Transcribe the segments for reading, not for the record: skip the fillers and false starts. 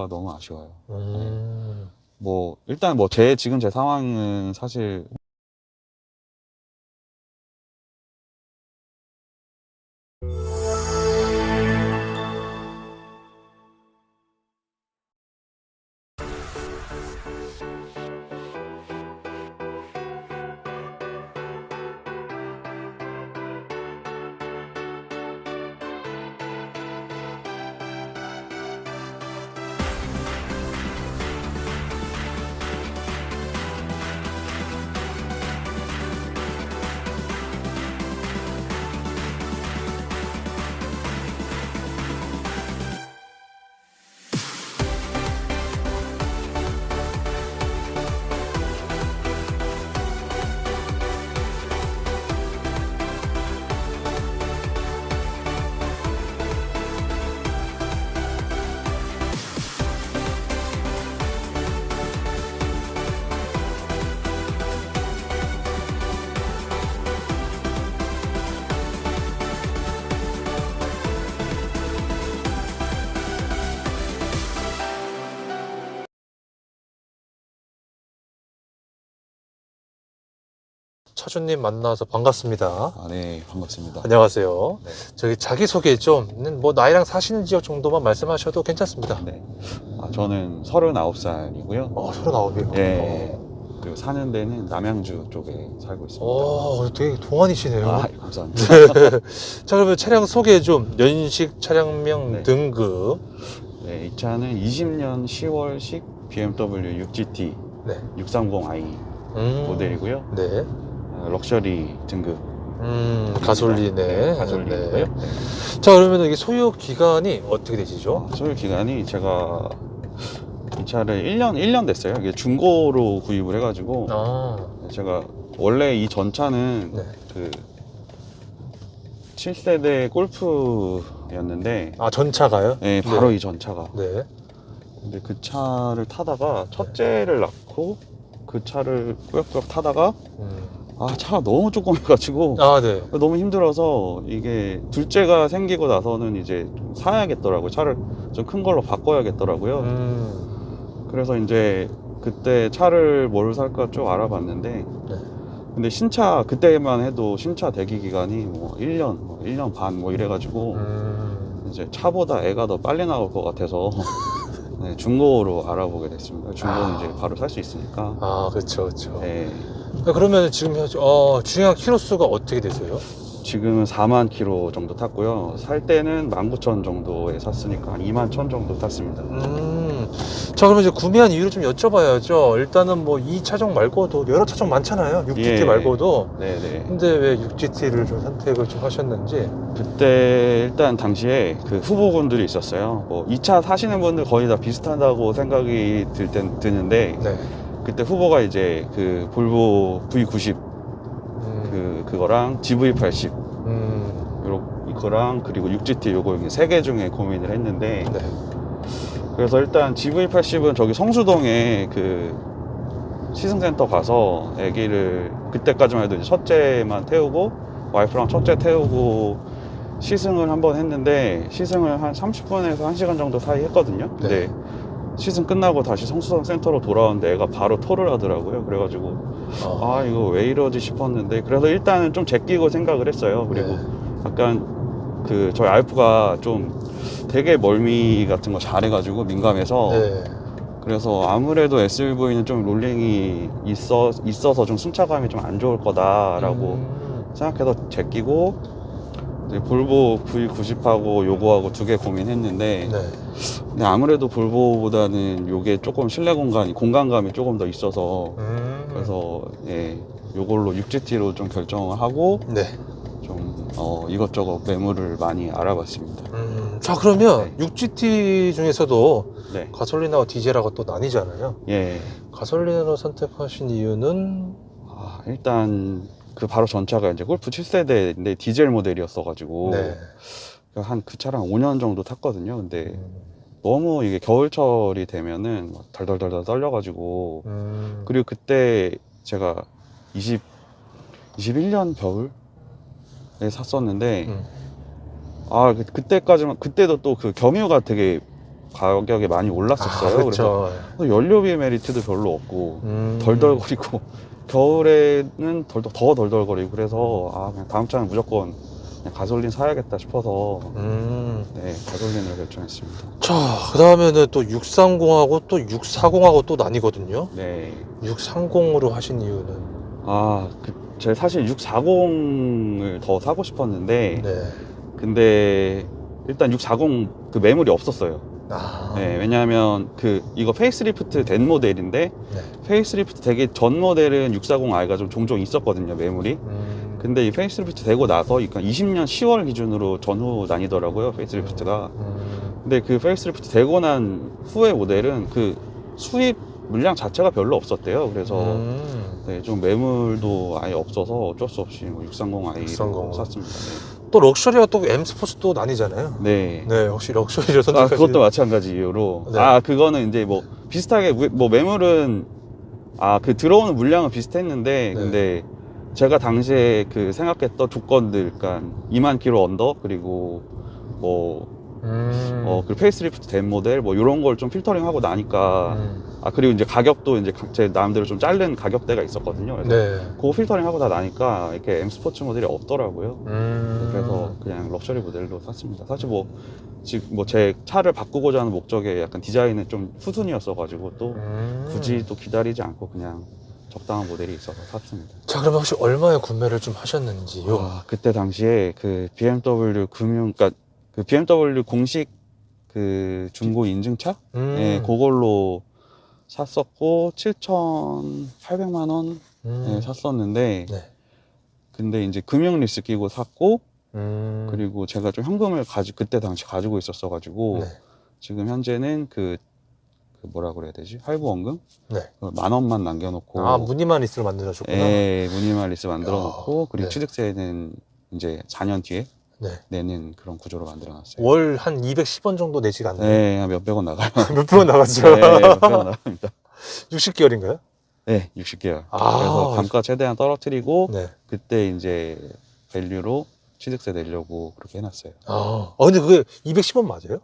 너무 아쉬워요. 뭐 일단 뭐 지금 제 상황은 사실 차주님 만나서 반갑습니다. 네, 반갑습니다. 안녕하세요. 네. 저기 자기소개 좀, 뭐, 나이랑 사시는 지역 정도만 말씀하셔도 괜찮습니다. 네. 저는 39살이고요. 39이요. 예. 그리고 사는 데는 남양주 쪽에 살고 있습니다. 되게 동안이시네요. 감사합니다. 자, 그러면 차량 소개 좀, 연식 차량명 네. 등급. 네, 이 차는 20년 10월식 BMW 6GT 네. 630i 모델이고요. 네. 럭셔리 등급. 가솔린에. 네, 가솔린이고요. 네. 네. 자, 그러면 이게 소유 기간이 어떻게 되시죠? 소유 기간이 제가 이 차를 1년 됐어요. 이게 중고로 구입을 해가지고 제가 원래 이 전 차는 네. 그 7세대 골프였는데 전차가요? 네, 바로 이 전 차가. 네. 근데 그 차를 타다가 첫째를 낳고 그 차를 꾸역꾸역 타다가 차가 너무 조그매가지고 네. 너무 힘들어서 이게 둘째가 생기고 나서는 이제 좀 사야겠더라고요. 차를 좀 큰 걸로 바꿔야겠더라고요. 그래서 이제 그때 차를 뭘 살까 쭉 알아봤는데 네. 근데 신차 그때만 해도 신차 대기 기간이 뭐 1년 반 뭐 이래가지고 이제 차보다 애가 더 빨리 나올 것 같아서 네, 중고로 알아보게 됐습니다. 중고는 이제 바로 살 수 있으니까. 그렇죠, 그렇죠. 네. 그러면 지금 주행 키로수가 어떻게 되세요? 지금은 4만 킬로 정도 탔고요. 살 때는 19,000 정도에 샀으니까 한 2만 1,000 정도 탔습니다. 자, 그러면 이제 구매한 이유를 좀 여쭤봐야죠. 일단은 뭐 이 차종 말고도 여러 차종 많잖아요. 6GT 예. 말고도. 네네. 근데 왜 6GT를 좀 선택을 좀 하셨는지. 그때 일단 당시에 그 후보군들이 있었어요. 뭐 2차 사시는 분들 거의 다 비슷하다고 생각이 드는데 네. 그때 후보가 이제 그 볼보 V90 그거랑 GV80 이거랑 그리고 6GT 요거 이렇게 3개 중에 고민을 했는데 네. 그래서 일단 GV80은 저기 성수동에 그 시승센터 가서 아기를 그때까지만 해도 이제 첫째만 태우고 와이프랑 첫째 태우고 시승을 한번 했는데 시승을 한 30분에서 1시간 정도 사이 했거든요. 근데 네. 시승 끝나고 다시 성수동 센터로 돌아오는데 애가 바로 토를 하더라고요. 그래가지고 이거 왜 이러지 싶었는데 그래서 일단은 좀 제끼고 생각을 했어요. 그리고 네. 약간 그 저희 와이프가 좀 되게 멀미 같은 거 잘해가지고 민감해서 네. 그래서 아무래도 SUV는 좀 롤링이 있어서 좀 승차감이 좀 안 좋을 거다라고 생각해서 제끼고 이제 볼보 V90하고 요거하고 두 개 고민했는데 네. 근데 아무래도 볼보보다는 요게 조금 실내 공간감이 조금 더 있어서 그래서 요걸로 6GT로 좀 결정을 하고 네. 좀 이것저것 매물을 많이 알아봤습니다. 자, 그러면 6GT 중에서도 네. 가솔린하고 디젤하고 또 나뉘잖아요. 예. 가솔린으로 선택하신 이유는? 일단 그 바로 전차가 이제 골프 7세대인데 디젤 모델이었어가지고 네. 한 그 차랑 5년 정도 탔거든요. 근데 너무 이게 겨울철이 되면은 막 덜덜덜덜 떨려가지고 그리고 그때 제가 21년 겨울에 샀었는데 그때까지만 그때도 또 그 겸유가 되게 가격이 많이 올랐었어요. 그래서 그렇죠. 연료비 메리트도 별로 없고 덜덜거리고 겨울에는 더 덜덜거리고 그래서 그냥 다음 차는 무조건 그냥 가솔린 사야겠다 싶어서 네, 가솔린을 결정했습니다. 자, 그 다음에는 또 630하고 또 640하고 또 나뉘거든요. 네. 630으로 하신 이유는? 제가 사실 640을 더 사고 싶었는데 네. 근데 일단 640 그 매물이 없었어요. 네, 왜냐하면 이거 페이스리프트 된 모델인데 네. 페이스리프트 되기 전 모델은 640i가 좀 종종 있었거든요, 매물이. 근데 이 페이스리프트 되고 나서 그러니까 20년 10월 기준으로 전후 나뉘더라고요, 페이스리프트가. 근데 그 페이스리프트 되고 난 후의 모델은 그 수입 물량 자체가 별로 없었대요. 그래서 네, 좀 매물도 아예 없어서 어쩔 수 없이 630i로 630. 샀습니다. 네. 또 럭셔리와 또 M 스포츠도 나뉘잖아요. 네. 네, 혹시 럭셔리를 선택하시 그것도 마찬가지 이유로. 네. 그거는 이제 뭐 비슷하게 뭐 매물은 그 들어오는 물량은 비슷했는데 네. 근데 제가 당시에 그 생각했던 조건들, 그러니까 2만 킬로 언더 그리고 뭐 그 페이스리프트 된 모델 뭐 이런 걸 좀 필터링하고 나니까 그리고 이제 가격도 이제 제 나름대로 좀 자른 가격대가 있었거든요. 그래서 네. 그거 필터링하고 다 나니까 이렇게 M 스포츠 모델이 없더라고요. 그래서 그냥 럭셔리 모델로 샀습니다. 사실 뭐 지금 뭐 제 차를 바꾸고자 하는 목적에 약간 디자인은 좀 후순이었어가지고 또 굳이 또 기다리지 않고 그냥 적당한 모델이 있어서 샀습니다. 자, 그러면 혹시 얼마에 구매를 좀 하셨는지요? 그때 당시에 그 BMW 그러니까 그 BMW 공식 그 중고 인증차? 네, 그걸로 샀었고 7,800만 원 샀었는데 네. 근데 이제 금융 리스 끼고 샀고 그리고 그리고 제가 좀 현금을 그때 당시 가지고 있었어 가지고 네. 지금 현재는 그 뭐라 그래야 되지? 할부원금? 네. 10,000원만 남겨놓고 무니마리스를 만들어줬구나. 무니말 리스 만들어 놓고 그리고 네. 취득세는 이제 4년 뒤에 네. 내는 그런 구조로 만들어 놨어요. 월 한 210원 정도 내지가 않나요? 네, 한 몇백 원 나가요. 몇백 원 나갔죠. 네, 몇백 원 나갑니다. 60개월인가요? 네, 60개월. 그래서 감가 최대한 떨어뜨리고 네. 그때 이제 밸류로 취득세 내려고 그렇게 해놨어요. 근데 그게 210원 맞아요?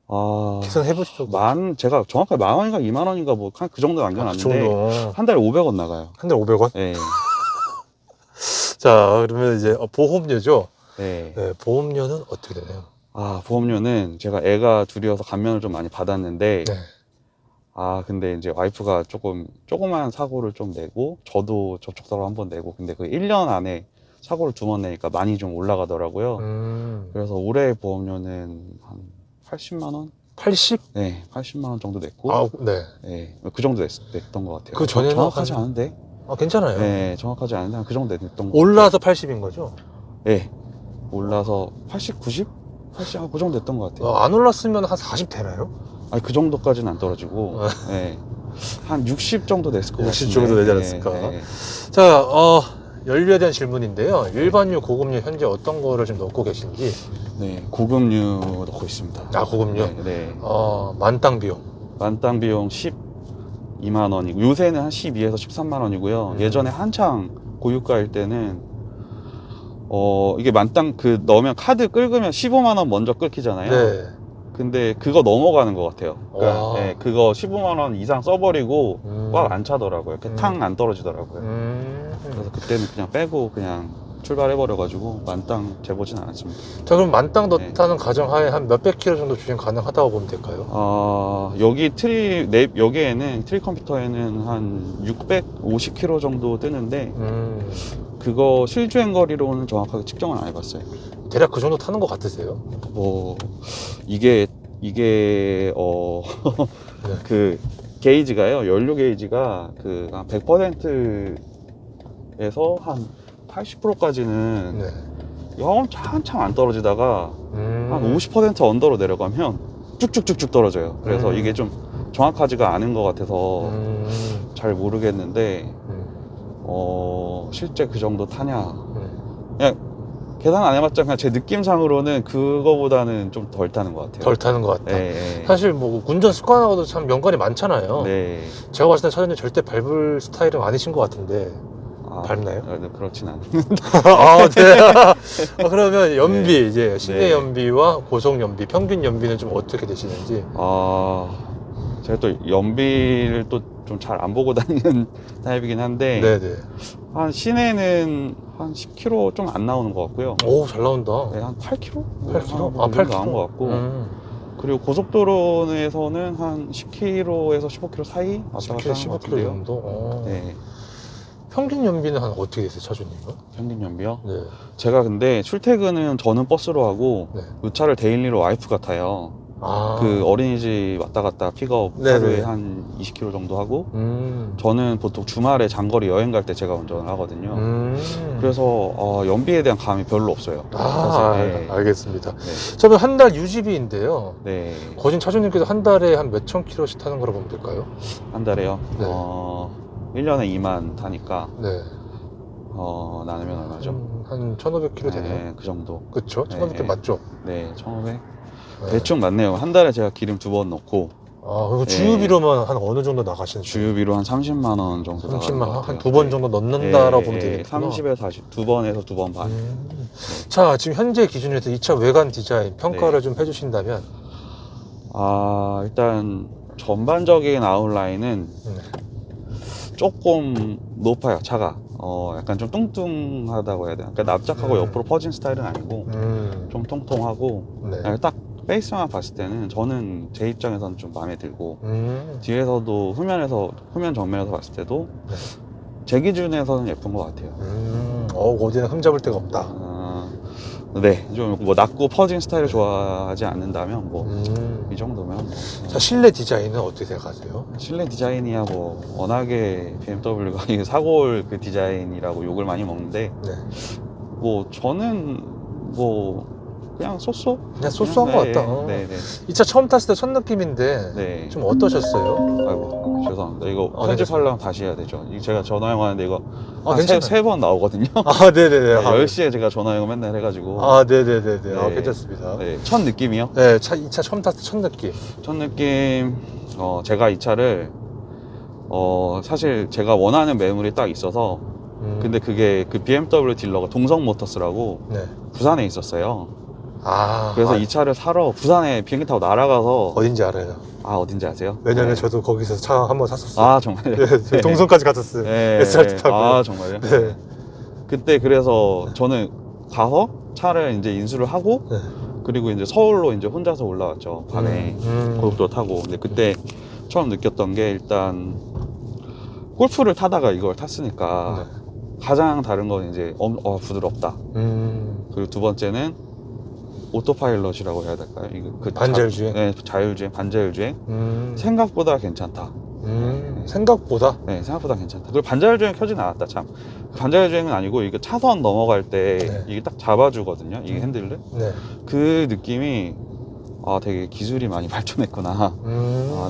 아, 계산해보시죠. 제가 정확하게 10,000원인가 20,000원인가 뭐 그 정도 남겨놨는데 한 달에 500원 나가요. 한 달에 500원? 네. 자, 그러면 이제 보험료죠? 네. 네, 보험료는 어떻게 되나요? 보험료는 제가 애가 둘이어서 감면을 좀 많이 받았는데 네. 근데 이제 와이프가 조그만 사고를 좀 내고 저도 접촉사고 한 번 내고 근데 그 1년 안에 사고를 2번 내니까 많이 좀 올라가더라고요. 그래서 올해 보험료는 한 80만 원? 80? 네, 80만 원 정도 냈고 네. 네, 그 정도 냈던 것 같아요. 그 전에는 정확하지 않은데? 괜찮아요. 네, 정확하지 않은데 한 그 정도 냈던 것 같아요. 올라서 80인 거죠? 네, 올라서 80, 90? 80, 그 정도 됐던 것 같아요. 안 올랐으면 한 40 되나요? 그 정도까지는 안 떨어지고 네, 한 60 정도 냈을 것 같아요. 60 정도 되지 않았을까? 네. 자, 연료에 대한 질문인데요. 일반유, 고급유 현재 어떤 거를 좀 넣고 계신지. 네, 고급류 넣고 있습니다. 고급유? 네. 만땅 비용. 만땅 비용 12만 원이고 요새는 한 12에서 13만 원이고요. 예전에 한창 고유가일 때는 이게 만땅 넣으면 카드 긁으면 15만 원 먼저 끊기잖아요. 네. 근데 그거 넘어가는 것 같아요. 그러니까 네, 그거 15만 원 이상 써버리고 꽉 안 차더라고요. 탕 안 떨어지더라고요. 그래서 그때는 그냥 빼고 그냥 출발해버려가지고 만땅 재보진 않았습니다. 자, 그럼 만땅 넣다는 가정하에 한 몇백 킬로 정도 주행 가능하다고 보면 될까요? 여기에는 트리 컴퓨터에는 한 650km 정도 뜨는데 그거 실주행 거리로는 정확하게 측정은 안 해봤어요. 대략 그 정도 타는 것 같으세요? 이게 그 게이지가요, 연료 게이지가 한 100%에서 한 80%까지는 한참 안 떨어지다가 한 50% 언더로 내려가면 쭉쭉쭉쭉 떨어져요. 그래서 이게 좀 정확하지가 않은 것 같아서 잘 모르겠는데 실제 그 정도 타냐, 그냥 계산 안 해봤자 그냥 제 느낌상으로는 그거보다는 좀 덜 타는 것 같아요. 덜 타는 것 같다. 네. 사실 뭐 운전 습관하고도 참 연관이 많잖아요. 네. 제가 봤을 때 차주님 절대 밟을 스타일은 아니신 것 같은데. 밟나요? 네, 그렇진 않아요. 아, 네. 그러면 연비, 네. 이제 시내 네. 연비와 고속 연비, 평균 연비는 좀 어떻게 되시는지. 제가 또 연비를 또 좀 잘 안 보고 다니는 타입이긴 한데, 네네. 한 시내는 한 10km 좀 안 나오는 것 같고요. 오, 잘 나온다. 네, 한 8km? 8km? 아, 8km 8km? 나온 것 같고. 그리고 고속도로에서는 한 10km에서 15km 사이 왔다 갔다 하는 것 15km 같은데요. 정도? 네, 평균 연비는 한 어떻게 되세요, 차주님은? 평균 연비요? 네. 제가 근데 출퇴근은 저는 버스로 하고, 네. 이 차를 데일리로 와이프가 타요. 아. 그 어린이집 왔다 갔다 픽업 네네. 하루에 한 20km 정도 하고, 저는 보통 주말에 장거리 여행 갈 때 제가 운전을 하거든요. 그래서 연비에 대한 감이 별로 없어요. 사실. 네. 알겠습니다. 네. 저는 한 달 유지비인데요. 네. 거진 차주님께서 한 달에 한 몇천 킬로씩 타는 거라 보면 될까요? 한 달에요. 네. 1년에 2만 타니까 네. 나누면 얼마죠? 한 1,500킬로 되네요. 네, 그 정도. 그쵸? 1,500킬로 네. 맞죠? 네, 1,500. 네. 대충 맞네요. 한 달에 제가 기름 2번 넣고, 그리고 주유비로만 한 어느 정도 나가시는 거예요? 주유비로 한 30만 원 정도 30만 나가는 것 한 같아요. 두 번 정도 넣는다라고 보면 되겠구나. 30에서 40, 두 번에서 두 번 반. 자, 지금 현재 기준에서 이 차 외관 디자인 평가를 좀 해주신다면? 일단 전반적인 아웃라인은 조금 높아요, 차가. 약간 좀 뚱뚱하다고 해야 되나? 그러니까 납작하고 옆으로 퍼진 스타일은 아니고, 좀 통통하고, 네. 딱 페이스만 봤을 때는 저는 제 입장에서는 좀 마음에 들고, 뒤에서도 후면 정면에서 봤을 때도 네. 제 기준에서는 예쁜 것 같아요. 어디나 흠잡을 데가 없다. 네, 좀 뭐 낮고 퍼진 스타일을 좋아하지 않는다면 뭐 이 정도면 자, 실내 디자인은 어떻게 생각하세요? 실내 디자인이야 뭐 워낙에 BMW가 이 사골 그 디자인이라고 욕을 많이 먹는데, 네. 뭐 저는 뭐 그냥 쏘쏘? 그냥 소소한 것 같다. 네네. 이 차 처음 탔을 때 첫 느낌인데 네. 좀 어떠셨어요? 아이고 죄송합니다. 이거 아, 편집하려면 다시 해야 되죠. 이거 제가 전화영화인데 이거 괜찮아요. 세 번 나오거든요. 네네네. 네, 10시에 제가 전화영화 맨날 해가지고. 네네네네. 네. 괜찮습니다. 네, 첫 느낌이요? 네, 이 차 처음 탔을 때 첫 느낌. 첫 느낌, 제가 이 차를, 사실 제가 원하는 매물이 딱 있어서, 근데 그게 그 BMW 딜러가 동성모터스라고 네. 부산에 있었어요. 그래서 이 이 차를 사러 부산에 비행기 타고 날아가서, 어딘지 알아요. 어딘지 아세요? 왜냐면 네. 저도 거기서 차 한번 샀었어요. 정말요? 네, 동성까지 갔었어요. 네. SRT 타고. 정말요? 네. 그때 그래서 저는 가서 차를 이제 인수를 하고, 네. 그리고 이제 서울로 이제 혼자서 올라왔죠. 밤에. 고속도로 타고. 근데 그때 처음 느꼈던 게 일단 골프를 타다가 이걸 탔으니까 가장 다른 건 이제 부드럽다. 그리고 두 번째는 오토파일럿이라고 해야 될까요? 반자율주행? 네, 자율주행, 반자율주행. 생각보다 괜찮다. 생각보다? 네, 생각보다 괜찮다. 그리고 반자율주행 켜진 않았다, 참. 반자율주행은 아니고 이게 차선 넘어갈 때 네. 이게 딱 잡아주거든요. 이게 핸들을. 네. 그 느낌이 되게 기술이 많이 발전했구나.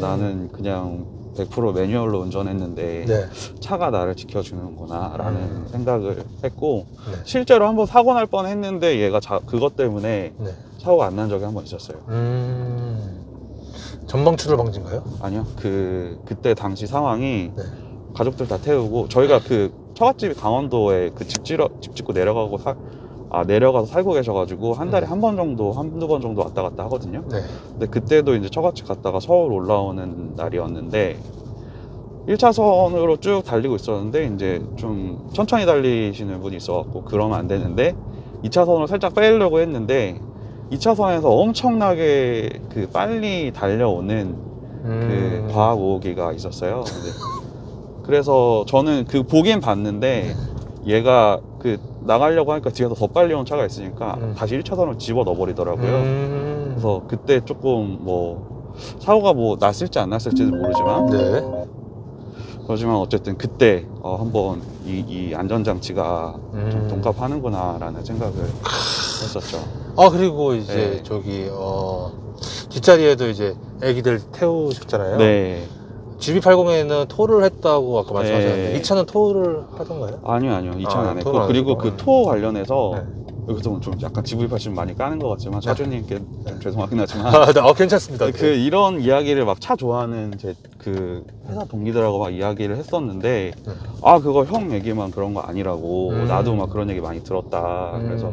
나는 그냥 100% 매뉴얼로 운전했는데 네. 차가 나를 지켜주는구나 라는 생각을 했고, 네. 실제로 한번 사고 날 뻔 했는데 얘가 그것 때문에 네. 사고가 안 난 적이 한 번 있었어요. 전방 추돌 방지인가요? 아니요, 그때 당시 상황이 네. 가족들 다 태우고 저희가 그 처갓집이 강원도에 그 집 짓고 내려가서 살고 계셔가지고 한 달에 한 번 정도, 한두 번 정도 왔다 갔다 하거든요. 네. 근데 그때도 이제 처갓집 갔다가 서울 올라오는 날이었는데 1차선으로 쭉 달리고 있었는데 이제 좀 천천히 달리시는 분이 있어갖고 그러면 안 되는데 2차선으로 살짝 빼려고 했는데 2차선에서 엄청나게 그 빨리 달려오는 그 과학5호기가 있었어요. 그래서 저는 보긴 봤는데 얘가 나가려고 하니까 뒤에서 더 빨리 온 차가 있으니까 다시 1차선으로 집어 넣어버리더라고요. 그래서 그때 조금 사고가 났을지 안 났을지는 모르지만, 네. 그렇지만 어쨌든 그때 한번 이 안전장치가 좀 동갑하는구나 라는 생각을 했었죠. 그리고 이제 네. 뒷자리에도 이제 애기들 태우셨잖아요. 네. GV80에는 토를 했다고 아까 말씀하셨는데 네. 이 차는 토를 하던가요? 아니요. 이 차는 안 했고, 토는 안 그리고 했구나. 그 토 관련해서 여기서 좀 약간 GV80 많이 까는 것 같지만 네. 차주님께 좀 네. 죄송하긴 하지만 네. 괜찮습니다. 그 이런 이야기를 막 차 좋아하는 제 그 회사 동기들하고 막 이야기를 했었는데 아 그거 형 얘기만 그런 거 아니라고 나도 막 그런 얘기 많이 들었다. 그래서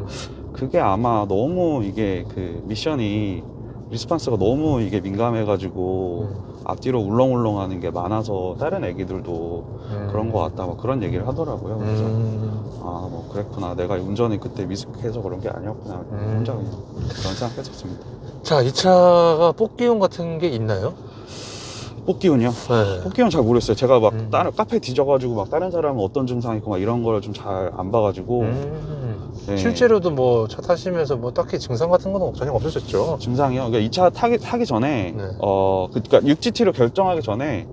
그게 아마 너무 이게 그 미션이 리스판스가 너무 이게 민감해가지고 앞뒤로 울렁울렁하는 게 많아서 다른 애기들도 그런 거 같다 뭐 그런 얘기를 하더라고요. 그래서 아 뭐 그랬구나, 내가 운전이 그때 미숙해서 그런 게 아니었구나, 혼자 그냥 그런 생각했었습니다. 자, 이 차가 뽑기운 같은 게 있나요? 뽑기운이요? 네. 뽑기운 잘 모르겠어요. 제가 막 다른 카페 뒤져가지고 막 다른 사람은 어떤 증상이 있고 막 이런 걸 좀 잘 안 봐가지고 네. 실제로도 뭐 차 타시면서 뭐 딱히 증상 같은 건 전혀 없으셨죠? 증상이요? 그러니까 이 차 타기 전에 네. 그러니까 6GT를 결정하기 전에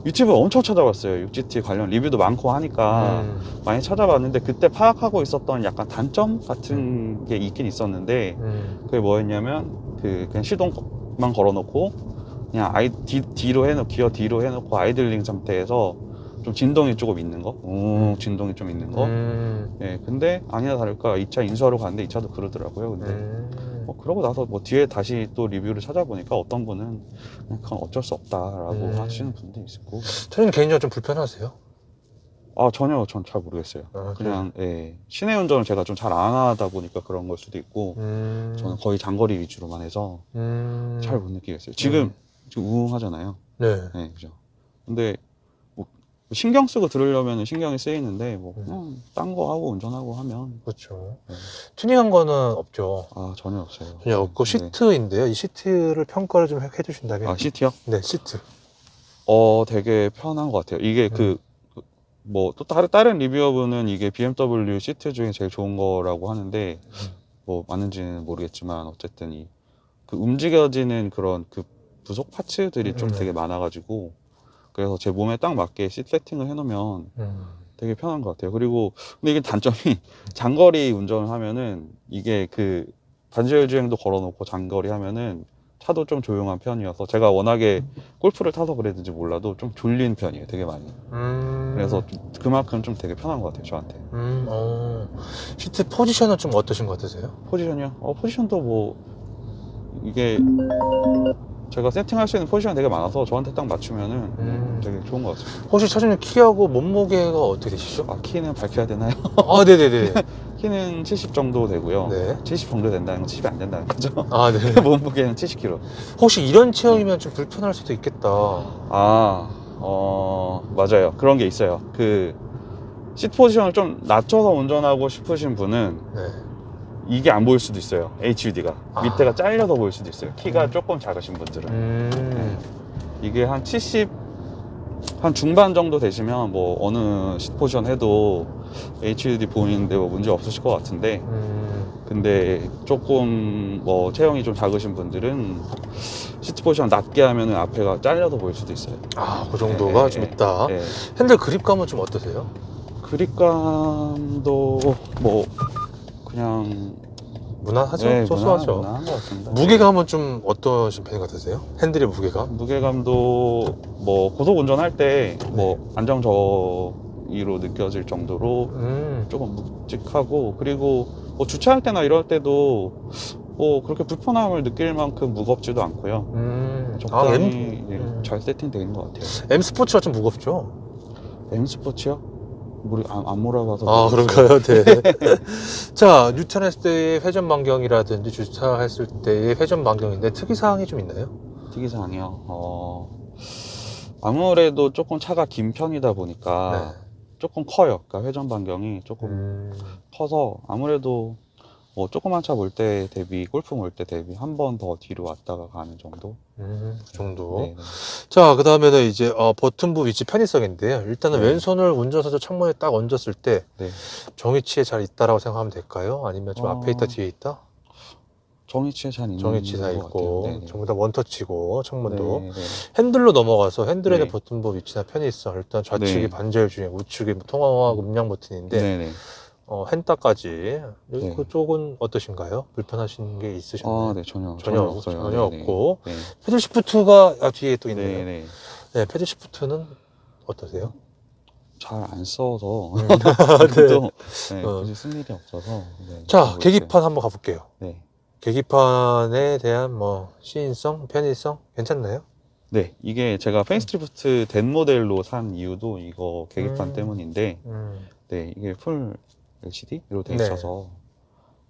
유튜브 엄청 찾아봤어요. 6GT 관련 리뷰도 많고 하니까 많이 찾아봤는데 그때 파악하고 있었던 약간 단점 같은 게 있긴 있었는데 그게 뭐였냐면 그냥 시동만 걸어놓고 그냥 뒤로 해놓고 기어 뒤로 해놓고 아이들링 상태에서 좀 진동이 조금 있는 거, 진동이 좀 있는 거. 예, 근데 아니나 다를까 이 차 인수하러 갔는데 이 차도 그러더라고요. 근데 뭐 그러고 나서 뭐 뒤에 다시 또 리뷰를 찾아보니까 어떤 분은 그냥 그건 어쩔 수 없다라고 하시는 분도 있고. 저는 개인적으로 좀 불편하세요? 아 전혀 전 잘 모르겠어요. 그냥 예, 시내 운전을 제가 좀 잘 안 하다 보니까 그런 걸 수도 있고 저는 거의 장거리 위주로만 해서 잘 못 느끼겠어요. 지금 우웅하잖아요. 네. 네, 그죠. 근데 뭐 신경 쓰고 들으려면 신경이 쓰이는데 뭐 그냥 딴 거 하고 운전하고 하면 그렇죠. 네. 튜닝한 거는 없죠. 아 전혀 없어요. 전혀 없고 네. 시트인데요. 이 시트를 평가를 좀 해주신다면. 아 시트요? 네, 시트. 되게 편한 것 같아요. 이게 뭐 또 다른 리뷰어분은 이게 BMW 시트 중에 제일 좋은 거라고 하는데 뭐 맞는지는 모르겠지만 어쨌든 그 움직여지는 그런 그 부속 파츠들이 좀 되게 많아가지고 그래서 제 몸에 딱 맞게 시트 세팅을 해놓으면 되게 편한 것 같아요. 그리고 근데 이게 단점이 장거리 운전을 하면은 이게 그 반지하 주행도 걸어놓고 장거리 하면은 차도 좀 조용한 편이어서 제가 워낙에 골프를 타서 그랬는지 몰라도 좀 졸린 편이에요. 되게 많이. 그래서 그만큼 좀 되게 편한 것 같아요. 저한테. 시트 포지션은 좀 어떠신 것 같으세요? 포지션이요? 포지션도 뭐 이게 제가 세팅할 수 있는 포지션이 되게 많아서 저한테 딱 맞추면은 되게 좋은 것 같습니다. 혹시 차주님 키하고 몸무게가 어떻게 되시죠? 아, 키는 밝혀야 되나요? 아, 네네네. 키는 70 정도 되고요. 네. 70 정도 된다는 건 70이 안 된다는 거죠. 아, 네. 몸무게는 70kg. 혹시 이런 체형이면 좀 불편할 수도 있겠다. 맞아요. 그런 게 있어요. 그 시트 포지션을 좀 낮춰서 운전하고 싶으신 분은 네. 이게 안 보일 수도 있어요. HUD가 밑에가 잘려서 보일 수도 있어요. 키가 조금 작으신 분들은. 네. 이게 한 70, 한 중반 정도 되시면 뭐 어느 시트 포지션 해도 HUD 보이는데 뭐 문제 없으실 것 같은데 근데 조금 뭐 체형이 좀 작으신 분들은 시트 포지션 낮게 하면 앞에가 잘려서 보일 수도 있어요. 아, 그 정도가 좀 있다. 핸들 그립감은 좀 어떠세요? 그립감도 뭐 그냥 무난하죠? 네, 소소하죠. 무난한 것 같습니다. 무게감은 좀 어떠신 편인 것 같으세요? 핸들의 무게감? 무게감도 뭐 고속 운전할 때 뭐 안정 저기로 느껴질 정도로 조금 묵직하고 그리고 뭐 주차할 때나 이럴 때도 뭐 그렇게 불편함을 느낄 만큼 무겁지도 않고요. 적당히 잘 세팅된 것 같아요. M 스포츠가 좀 무겁죠? M 스포츠요? 안 몰아봐서. 아, 그런가요? 네. 자, 뉴턴했을 때의 회전 반경이라든지 주차했을 때의 회전 반경인데 특이사항이 좀 있나요? 특이사항이요? 아무래도 조금 차가 긴 편이다 보니까 조금 커요. 그러니까 회전 반경이 조금 커서 아무래도 뭐 조그만 차 몰 때 대비, 골프 몰 때 대비 한 번 더 뒤로 왔다가 가는 정도? 그 정도. 네네. 자, 그 다음에는 이제 버튼부 위치 편의성인데요. 일단은 네. 왼손을 운전석에서 창문에 딱 얹었을 때 네. 정위치에 잘 있다라고 생각하면 될까요? 아니면 좀 앞에 있다 뒤에 있다? 정위치에 잘 있는 정위치 다 것 있고 같아요. 네네. 전부 다 원터치고 창문도 네네. 핸들로 넘어가서 핸들에 있는 네. 버튼부 위치나 편의성 일단 좌측이 네. 반절 주행 우측이 통화 음량 버튼인데 네네. 핸따까지 네. 그쪽은 어떠신가요? 불편하신 게 있으셨나요? 네, 전혀 없어요. 전혀 네네. 없고 네. 패들 시프트가 뒤에 또 있네요. 네네. 네, 패들 시프트는 어떠세요? 잘 안 써서 네. 또 네, 굳이 쓸 일이 없어서. 네, 자, 모르겠어요. 계기판 한번 가볼게요. 네. 계기판에 대한 뭐 시인성, 편의성 괜찮나요? 네, 이게 제가 페이스리프트 된 모델로 산 이유도 이거 계기판 음. 때문인데, 네, 이게 풀 LCD로 돼 네. 있어서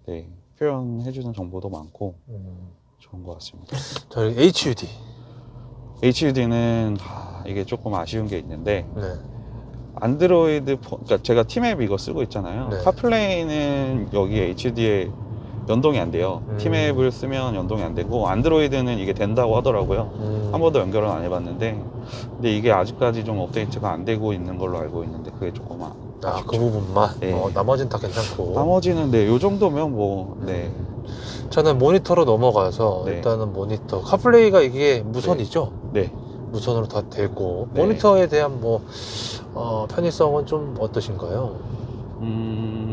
네, 표현해주는 정보도 많고 음. 좋은 것 같습니다. 자, HUD. HUD는 이게 조금 아쉬운 게 있는데 네. 안드로이드 그러니까 제가 티맵 이거 쓰고 있잖아요. 네. 카플레이는 여기 HUD에 연동이 안 돼요. 티맵을 쓰면 연동이 안 되고 안드로이드는 이게 된다고 하더라고요. 한 번도 연결은 안 해봤는데 근데 이게 아직까지 좀 업데이트가 안 되고 있는 걸로 알고 있는데 그게 조금 아쉽죠. 그 부분만. 네. 나머지는 다 괜찮고. 나머지는 네, 요 정도면 뭐 네. 저는 모니터로 넘어가서 네. 일단은 모니터. 카플레이가 이게 무선이죠? 네. 무선으로 다 되고. 네. 모니터에 대한 뭐 편의성은 좀 어떠신가요?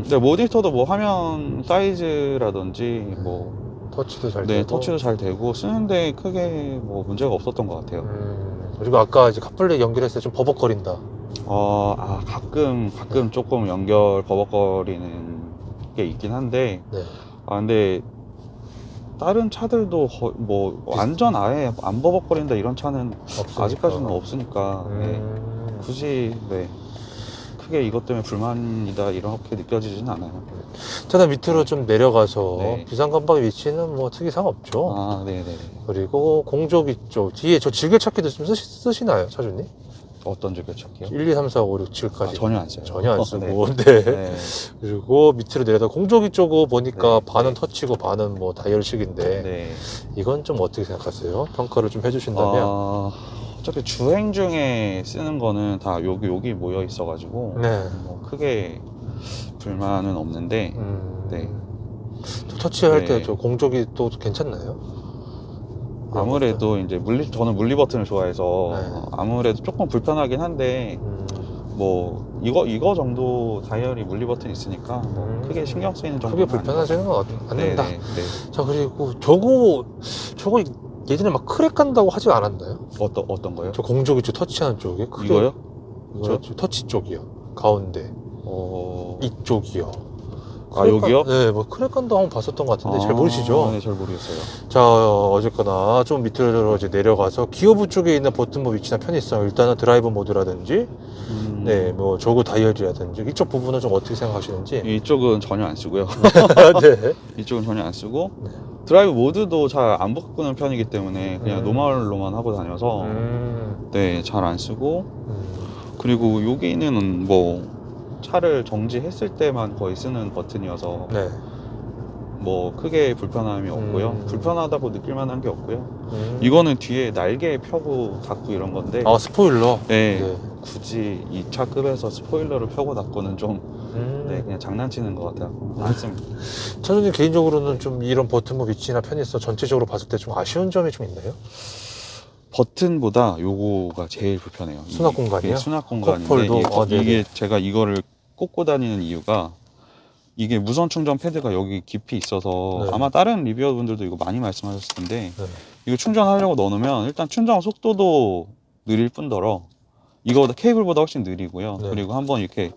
네, 모니터도 뭐 화면 사이즈라든지 뭐 터치도 잘 네, 되고. 터치도 잘 되고 쓰는데 크게 뭐 문제가 없었던 것 같아요. 그리고 아까 이제 카플레이 연결했을 때 좀 버벅거린다. 가끔 조금 연결 버벅거리는 게 있긴 한데, 네. 근데 다른 차들도 뭐 완전 아예 안 버벅거린다 이런 차는 없으니까. 아직까지는 없으니까 네, 굳이 네, 크게 이것 때문에 불만이다 이렇게 느껴지진 않아요. 저는 밑으로 좀 내려가서 네. 비상깜빡이 위치는 뭐 특이사항 없죠. 네네네. 그리고 공조기 쪽 뒤에 저 즐겨찾기도 좀 쓰시나요, 차주님? 어떤 즐겨찾기요? 1, 2, 3, 4, 5, 6, 7까지 전혀 안 써요. 전혀 안 쓰고 네. 네. 네. 그리고 밑으로 내려다 공조기 쪽을 보니까 네. 반은 네. 터치고 반은 뭐 다이얼식인데 네. 이건 좀 어떻게 생각하세요? 평가를 좀 해주신다면. 어차피 주행 중에 쓰는 거는 다 여기 모여 있어가지고 네. 뭐 크게 불만은 없는데 네. 저 터치할 네. 때 저 공조기 또 괜찮나요? 아무래도 이제 저는 물리 버튼을 좋아해서 네. 아무래도 조금 불편하긴 한데 뭐 이거 정도 다이얼이 물리 버튼 있으니까 뭐 크게 신경 쓰이는 정도 크게 불편하지는 않는다. 네. 자, 그리고 저거 예전에 막 크랙 간다고 하지 않았나요? 어떤 거요? 저 공조기 쪽 터치하는 쪽에 크랙, 이거요? 저 터치 쪽이요. 가운데 이쪽이요. 여기요? 네, 뭐 크랙 간다고 한번 봤었던 것 같은데 잘 모르시죠? 네, 잘 모르겠어요. 자, 어쨌거나 좀 밑으로 이제 내려가서 기어부 쪽에 있는 버튼 위치나 편의성, 일단은 드라이브 모드라든지 네, 뭐 조그 다이얼이라든지 이쪽 부분은 좀 어떻게 생각하시는지. 이쪽은 전혀 안 쓰고요. 네. 이쪽은 전혀 안 쓰고 네. 드라이브 모드도 잘 안 바꾸는 편이기 때문에 그냥 노멀로만 하고 다녀서 네, 잘 안 쓰고 그리고 여기는 뭐 차를 정지했을 때만 거의 쓰는 버튼이어서 네. 뭐 크게 불편함이 없고요. 불편하다고 느낄 만한 게 없고요. 이거는 뒤에 날개 펴고 닫고 이런 건데 스포일러. 네, 네. 굳이 이 차급에서 스포일러를 펴고 닫고는 좀 네, 그냥 장난치는 것 같아요. 안 씁니다. 차주님 개인적으로는 좀 이런 버튼 위치나 편의성 전체적으로 봤을 때 좀 아쉬운 점이 좀 있나요? 버튼보다 요거가 제일 불편해요. 수납 공간이요? 수납 공간인데 컵홀더. 이게 제가 이거를 꽂고 다니는 이유가 이게 무선 충전 패드가 여기 깊이 있어서 네. 아마 다른 리뷰어분들도 이거 많이 말씀하셨을 텐데 네. 이거 충전하려고 넣어놓으면 일단 충전 속도도 느릴 뿐더러 이거보다 케이블보다 훨씬 느리고요. 네. 그리고 한번 이렇게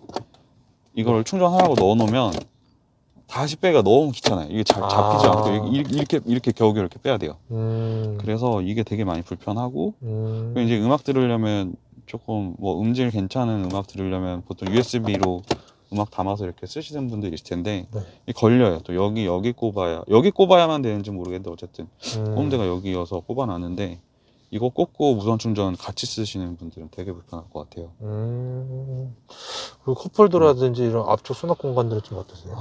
이걸 충전하려고 넣어놓으면 다시 빼기가 너무 귀찮아요. 이게 잡히지 않고 이렇게 겨우겨우 이렇게 빼야 돼요. 그래서 이게 되게 많이 불편하고 그리고 이제 음악 들으려면 조금 뭐 음질 괜찮은 음악 들으려면 보통 USB로 음악 담아서 이렇게 쓰시는 분들이 있을 텐데 네. 걸려요. 또 여기 꼽아야만 되는지 모르겠는데 어쨌든 꼽는데가 여기여서 꼽아놨는데 이거 꽂고 무선 충전 같이 쓰시는 분들은 되게 불편할 것 같아요. 그리고 컵홀더라든지 이런 앞쪽 수납 공간들은 좀 어떠세요?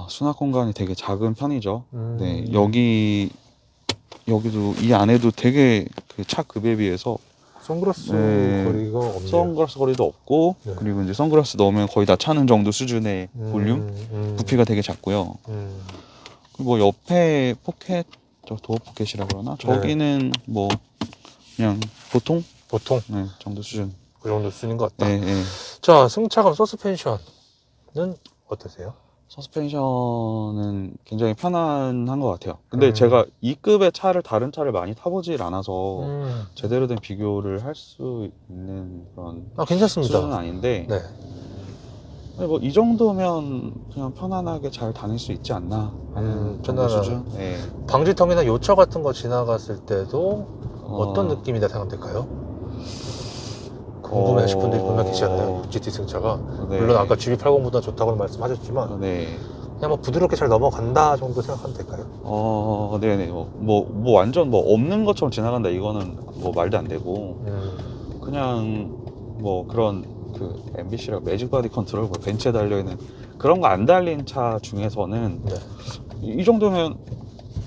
수납 공간이 되게 작은 편이죠. 네, 여기도 이 안에도 되게 그 차 급에 비해서 선글라스 네. 거리가 없네요. 선글라스 거리도 없고 네. 그리고 이제 선글라스 넣으면 거의 다 차는 정도 수준의 볼륨 부피가 되게 작고요. 그리고 뭐 옆에 포켓 도어 포켓이라 그러나 저기는 뭐 그냥 보통 네, 정도 수준. 그 정도 쓰는 것 같다. 네. 자, 승차감 서스펜션은 어떠세요? 서스펜션은 굉장히 편안한 것 같아요. 근데 제가 이 급의 차를 다른 차를 많이 타보질 않아서 제대로 된 비교를 할 수 있는 그런 괜찮습니다. 수준은 아닌데 네. 뭐 이 정도면 그냥 편안하게 잘 다닐 수 있지 않나 하는 정도 편안한. 수준. 네. 방지턱이나 요차 같은 거 지나갔을 때도 어떤 느낌이다 생각될까요? 궁금해하실 분들이 분명 계시잖아요. GT 승차가. 네. 물론 아까 GB80보다 좋다고 말씀하셨지만 네. 그냥 뭐 부드럽게 잘 넘어간다 정도 생각하면 될까요? 네네. 뭐 완전 뭐 없는 것처럼 지나간다 이거는 뭐 말도 안 되고 그냥 뭐 그런 그 MBC라고 매직 바디 컨트롤 뭐 벤치에 달려있는 그런 거 안 달린 차 중에서는 네. 이 정도면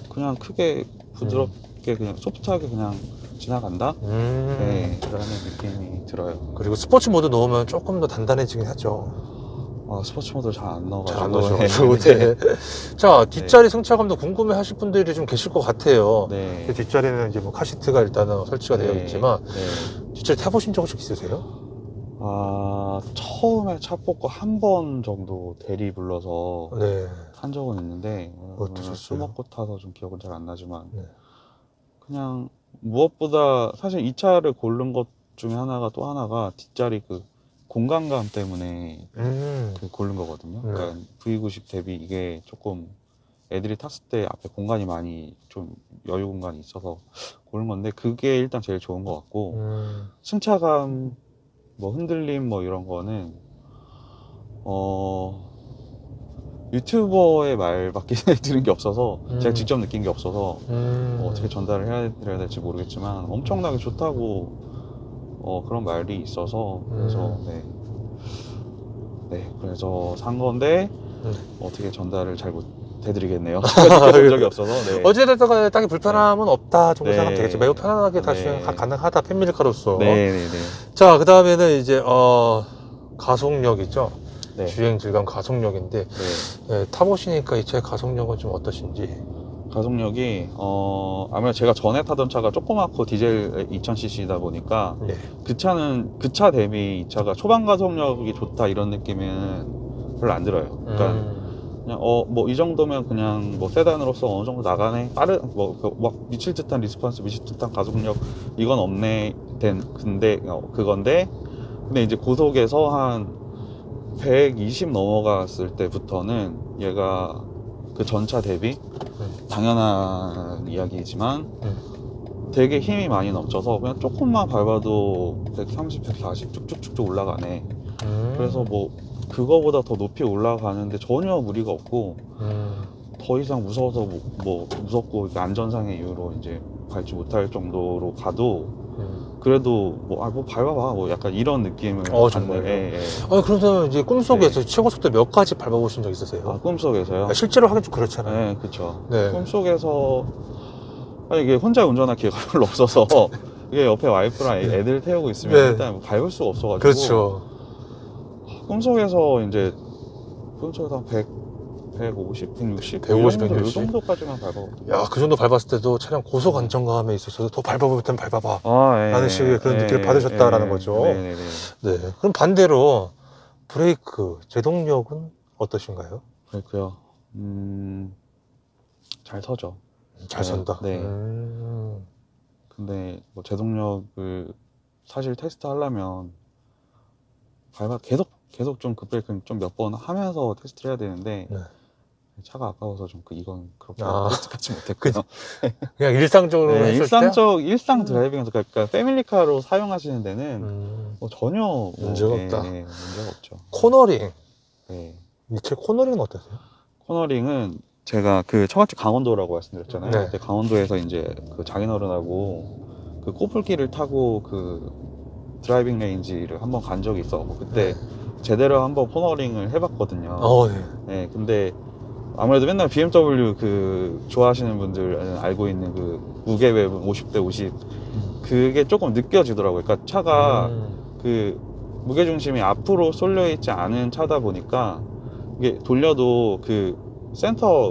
그냥 크게 부드럽게 그냥 소프트하게 그냥 지나간다? 네, 라는 느낌이 들어요. 그리고 스포츠 모드 넣으면 조금 더 단단해지긴 하죠. 스포츠 모드 잘 안 넣어가지고. 잘 안 넣어가지고. 네. 자, 뒷자리 승차감도 궁금해 하실 분들이 좀 계실 것 같아요. 네. 뒷자리는 이제 뭐 카시트가 일단은 설치가 되어 네. 있지만 네. 뒷자리 타보신 적 혹시 있으세요? 처음에 차 뽑고 한 번 정도 대리 불러서 네. 탄 적은 있는데 어떠셨어요? 술 먹고 타서 좀 기억은 잘 안 나지만 네. 그냥 무엇보다 사실 이 차를 고른 것 중에 하나가 또 하나가 뒷자리 그 공간감 때문에 그 고른 거거든요. 그러니까 V90 대비 이게 조금 애들이 탔을 때 앞에 공간이 많이 좀 여유 공간이 있어서 고른 건데 그게 일단 제일 좋은 것 같고 승차감 뭐 흔들림 뭐 이런 거는 유튜버의 말밖에 들은 게 없어서 제가 직접 느낀 게 없어서 어떻게 전달을 해야 될지 모르겠지만 엄청나게 좋다고 그런 말이 있어서 그래서 그래서 산 건데 어떻게 전달을 잘 못 해드리겠네요. 제가 느껴본 적이 없어서. 네. 어찌됐든 간에 딱히 불편함은 없다 정도 네. 생각하면 되겠죠. 매우 편안하게 네. 다시 가능하다 패밀리카로서. 네네네. 자, 그 다음에는 이제 가속력이죠. 네. 주행 질감 가속력인데 네. 타보시니까 이 차의 가속력은 좀 어떠신지? 가속력이 아무래도 제가 전에 타던 차가 조그맣고 디젤 2000cc다 보니까 네. 그 차 대비 이 차가 초반 가속력이 좋다 이런 느낌은 별로 안 들어요. 그러니까 그냥 뭐 이 정도면 그냥 뭐 세단으로서 어느 정도 나가네, 막 미칠 듯한 리스폰스, 미칠 듯한 가속력 이건 없네 근데 그건데 근데 이제 고속에서 한 120 넘어갔을 때부터는 얘가 그 전차 대비 당연한 이야기지만 되게 힘이 많이 넘쳐서 그냥 조금만 밟아도 130, 140 쭉쭉쭉쭉 올라가네. 그래서 뭐 그거보다 더 높이 올라가는데 전혀 무리가 없고 더 이상 무서워서 뭐 무섭고 안전상의 이유로 이제 밟지 못할 정도로 가도 그래도 뭐 밟아봐 뭐 약간 이런 느낌을 정말요? 예. 그러면 이제 꿈속에서 최고 속도 몇 가지 밟아보신 적 있으세요? 꿈속에서요? 실제로 하긴 좀 그렇잖아요. 네, 그쵸. 네. 꿈속에서 이게 혼자 운전할 기회가 별로 없어서 이게 옆에 와이프랑 애들 태우고 있으면 일단 뭐 밟을 수가 없어가지고. 그렇죠. 꿈속에서 한 150, 160, 150, 이 160? 정도까지만 밟아볼게요. 야, 그 정도 밟았을 때도 차량 고속 안정감에 있어서 더 밟아볼 땐 밟아봐 예. 라는 식의 그런 느낌을 받으셨다라는 거죠. 네네네. 네. 그럼 반대로 브레이크, 제동력은 어떠신가요? 그렇고요. 잘 서죠. 잘 선다. 네. 근데 뭐 제동력을 사실 테스트 하려면 계속 좀 급브레이크는 좀 몇 번 하면서 테스트를 해야 되는데 차가 아까워서 좀 이건 그렇게 테스트까지 못했고요. 그냥 일상적으로 네, 했을 때? 일상 드라이빙에서 그러니까 패밀리카로 사용하시는 데는 뭐 전혀 문제가 없다. 네, 문제가 없죠. 코너링. 네. 이 차 코너링은 어떠세요? 코너링은 제가 그 처갓집 강원도라고 말씀드렸잖아요. 네. 그때 강원도에서 이제 그 장인어른하고 그 꼬풀길을 타고 그 드라이빙 레인지를 한번 간 적이 있어. 그때 제대로 한번 코너링을 해봤거든요. 네, 근데 아무래도 맨날 BMW 그 좋아하시는 분들은 알고 있는 그 무게배분 50대 50 그게 조금 느껴지더라고요. 그러니까 차가 그 무게중심이 앞으로 쏠려 있지 않은 차다 보니까 이게 돌려도 그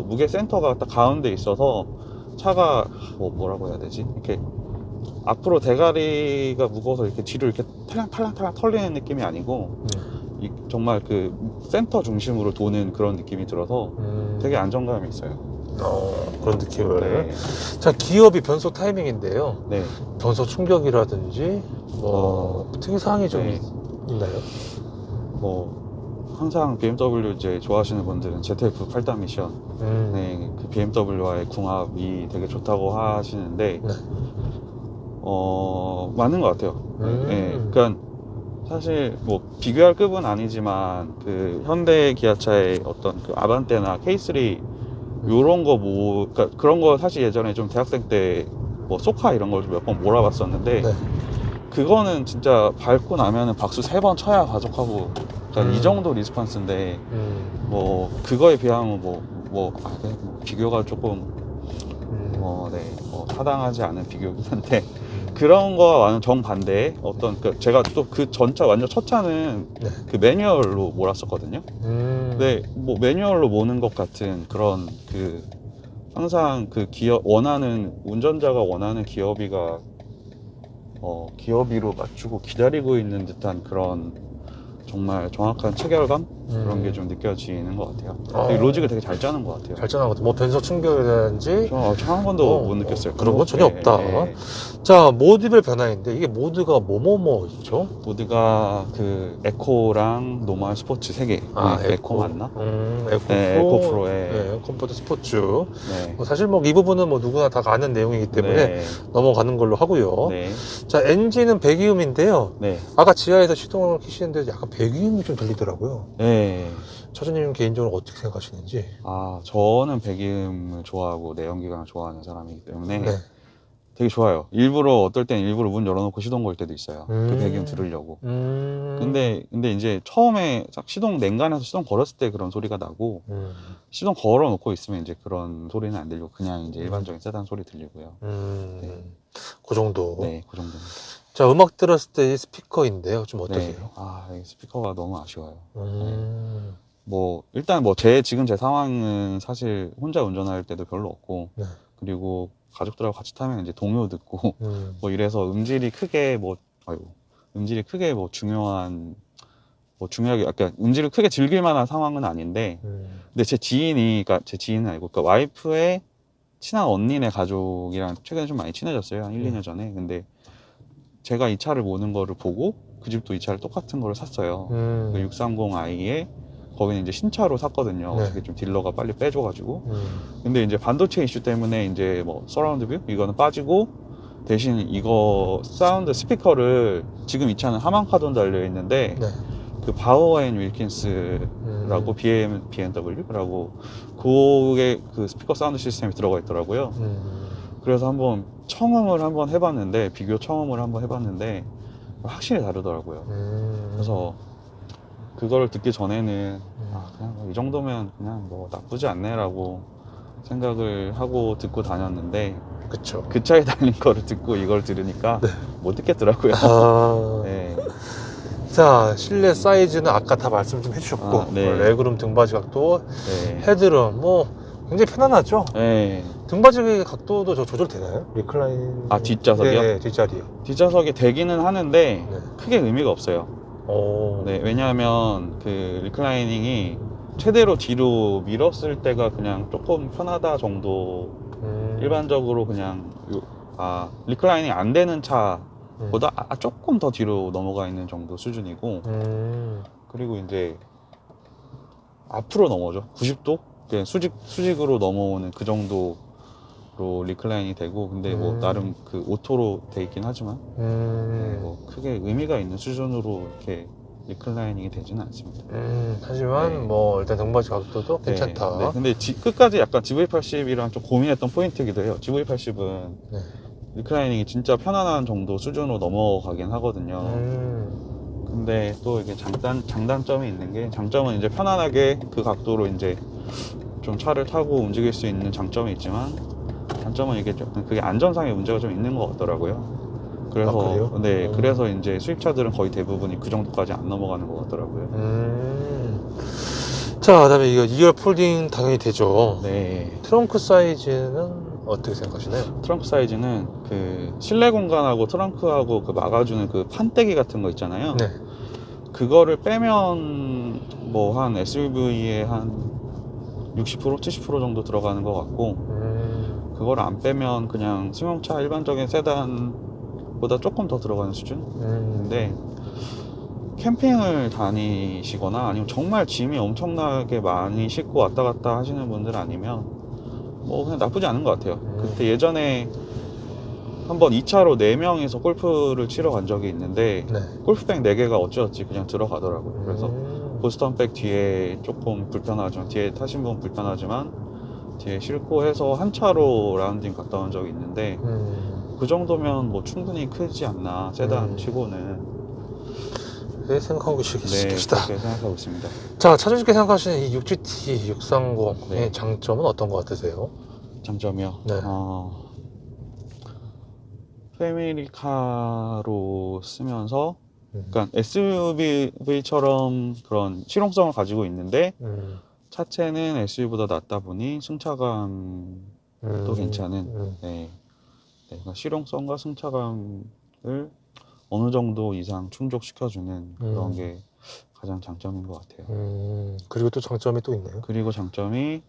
무게 센터가 딱 가운데 있어서 차가 뭐라고 해야 되지? 이렇게 앞으로 대가리가 무거워서 이렇게 뒤로 이렇게 탈랑탈랑 털리는 느낌이 아니고 정말 그 센터 중심으로 도는 그런 느낌이 들어서 되게 안정감이 있어요. 그런 느낌을. 네. 자, 기업이 변속 타이밍인데요. 네. 변속 충격이라든지 뭐 특이사항이 좀 네. 있나요? 뭐 항상 BMW 이제 좋아하시는 분들은 ZF 8단 미션, 네, 그 BMW와의 궁합이 되게 좋다고 하시는데, 네. 맞는 것 같아요. 네, 그러니까 사실 뭐 비교할 급은 아니지만 그 현대 기아차의 어떤 그 아반떼나 K3 요런 거 뭐, 그러니까 그런 거 사실 예전에 좀 대학생 때 뭐 소카 이런 걸 몇 번 몰아봤었는데, 네. 그거는 진짜 밟고 나면은 박수 3번 쳐야 가족하고, 그러니까 이 정도 리스폰스인데, 뭐 그거에 비하면 그냥 뭐 비교가 조금 네, 뭐 타당하지 않은 비교긴 한데, 그런 거와 완전 정반대의 어떤 제가 또 그 전차 완전 첫 차는 네. 그 매뉴얼로 몰았었거든요. 근데 뭐 매뉴얼로 모는 것 같은 그런 그 항상 그 운전자가 원하는 기어비가 기어비로 맞추고 기다리고 있는 듯한 그런 정말 정확한 체결감? 그런 게 좀 느껴지는 것 같아요. 되게 로직을 되게 잘 짜는 것 같아요. 잘 짜는 것 같아요. 뭐 변속 충격이라든지 저 한 번도 못 느꼈어요. 그런 건 전혀 없다. 자, 모드별 변화인데 이게 모드가 뭐뭐뭐 있죠? 모드가 그 에코랑 노멀 스포츠 3개. 네, 에코 맞나? 에코 네, 프로, 에코 프로에. 네, 컴포트 스포츠. 네. 사실 뭐 이 부분은 뭐 누구나 다 아는 내용이기 때문에 네. 넘어가는 걸로 하고요. 네. 자, 엔진은 배기음인데요. 네. 아까 지하에서 시동을 켜시는데 약간 배기음이 좀 들리더라고요. 네. 차주님 개인적으로 어떻게 생각하시는지? 저는 배기음을 좋아하고 내연기관을 좋아하는 사람이기 때문에 네. 되게 좋아요. 어떨 땐 일부러 문 열어놓고 시동 걸 때도 있어요. 그 배기음 들으려고. 근데 이제 처음에 딱 냉간에서 시동 걸었을 때 그런 소리가 나고, 시동 걸어놓고 있으면 이제 그런 소리는 안 들리고, 그냥 이제 일반적인 세단 소리 들리고요. 네. 그 정도. 네, 그 정도입니다. 자, 음악 들었을 때 이 스피커인데요. 좀 어떠세요? 이 스피커가 너무 아쉬워요. 네. 일단 지금 제 상황은 사실 혼자 운전할 때도 별로 없고, 네. 그리고 가족들하고 같이 타면 이제 동요 듣고, 이래서 음질이 크게 중요하게, 약간 음질을 크게 즐길 만한 상황은 아닌데, 근데 제 지인은 아니고, 그러니까 와이프의 친한 언니네 가족이랑 최근에 좀 많이 친해졌어요. 한 1, 2년 전에. 근데 제가 이 차를 모는 거를 보고, 그 집도 이 차를 똑같은 거를 샀어요. 그 630i에, 거기는 이제 신차로 샀거든요. 네. 어떻게 좀 딜러가 빨리 빼줘가지고. 근데 이제 반도체 이슈 때문에 이제 뭐 서라운드 뷰 이거는 빠지고, 대신 이거 사운드 스피커를, 지금 이 차는 하만카돈 달려 있는데, 네. 그 바우어 앤 윌킨스라고 BMW라고 그게 그 스피커 사운드 시스템이 들어가 있더라고요. 그래서 한번 비교 청음을 한번 해봤는데 확실히 다르더라고요. 그래서 그걸 듣기 전에는 그냥 이 정도면 그냥 뭐 나쁘지 않네라고 생각을 하고 듣고 다녔는데, 그쵸. 그 차에 달린 거를 듣고 이걸 들으니까 못 듣겠더라고요. 네. 자, 실내 사이즈는 아까 다 말씀 좀 해주셨고, 네. 레그룸 등받이 각도, 네. 헤드룸, 뭐 굉장히 편안하죠? 네. 등받이 각도도 조절되나요? 리클라인. 뒷좌석이요? 네, 뒷자리요. 뒷좌석이 되기는 하는데 네. 크게 의미가 없어요. 네, 왜냐하면 그 리클라이닝이 최대로 뒤로 밀었을 때가 그냥 조금 편하다 정도. 일반적으로 그냥 리클라이닝 안 되는 차보다 조금 더 뒤로 넘어가 있는 정도 수준이고, 그리고 이제 앞으로 넘어오죠. 90도 그냥 수직으로 넘어오는 그 정도로 리클라인이 되고, 근데 뭐 나름 그 오토로 돼 있긴 하지만 뭐 크게 의미가 있는 수준으로 이렇게 리클라이닝이 되지는 않습니다. 하지만 네. 뭐 일단 등받이 각도도 괜찮다. 네, 근데 끝까지 약간 GV80이랑 좀 고민했던 포인트이기도 해요. GV80은 네. 리클라이닝이 진짜 편안한 정도 수준으로 넘어가긴 하거든요. 근데 또 이게 장단점이 있는 게, 장점은 이제 편안하게 그 각도로 이제 좀 차를 타고 움직일 수 있는 장점이 있지만, 단점은 이게 좀 그게 안전상의 문제가 좀 있는 것 같더라고요. 그래서 그래서 이제 수입차들은 거의 대부분이 그 정도까지 안 넘어가는 것 같더라고요. 자, 그다음에 이거 2열 폴딩 당연히 되죠. 네. 트렁크 사이즈는 어떻게 생각하시나요? 트렁크 사이즈는 그 실내 공간하고 트렁크하고 그 막아주는 그 판때기 같은 거 있잖아요. 네. 그거를 빼면 뭐 한 SUV에 한 60% 70% 정도 들어가는 것 같고, 그거를 안 빼면 그냥 승용차 일반적인 세단보다 조금 더 들어가는 수준. 근데 캠핑을 다니시거나 아니면 정말 짐이 엄청나게 많이 싣고 왔다 갔다 하시는 분들 아니면 뭐 그냥 나쁘지 않은 것 같아요. 그때 예전에 한번 2차로 4명이서 골프를 치러 간 적이 있는데, 네. 골프백 4개가 어찌어찌 그냥 들어가더라고요. 그래서 보스턴백 뒤에 조금 불편하지만, 뒤에 타신 분 불편하지만 뒤에 싣고 해서 한 차로 라운딩 갔다 온 적이 있는데, 그 정도면 뭐 충분히 크지 않나, 세단 치고는. 그렇게 생각하고 네, 계시다. 그렇게 생각하고 있습니다. 자, 차주님께 생각하시는 이 6GT 630의 네. 장점은 어떤 것 같으세요? 장점이요? 네. 패밀리카로 쓰면서, 그러니까 SUV처럼 그런 실용성을 가지고 있는데 차체는 SUV보다 낫다 보니 승차감도 괜찮은, 네. 그러니까 실용성과 승차감을 어느 정도 이상 충족시켜주는 그런 게 가장 장점인 것 같아요. 그리고 또 장점이 또 있네요. 그리고 장점이,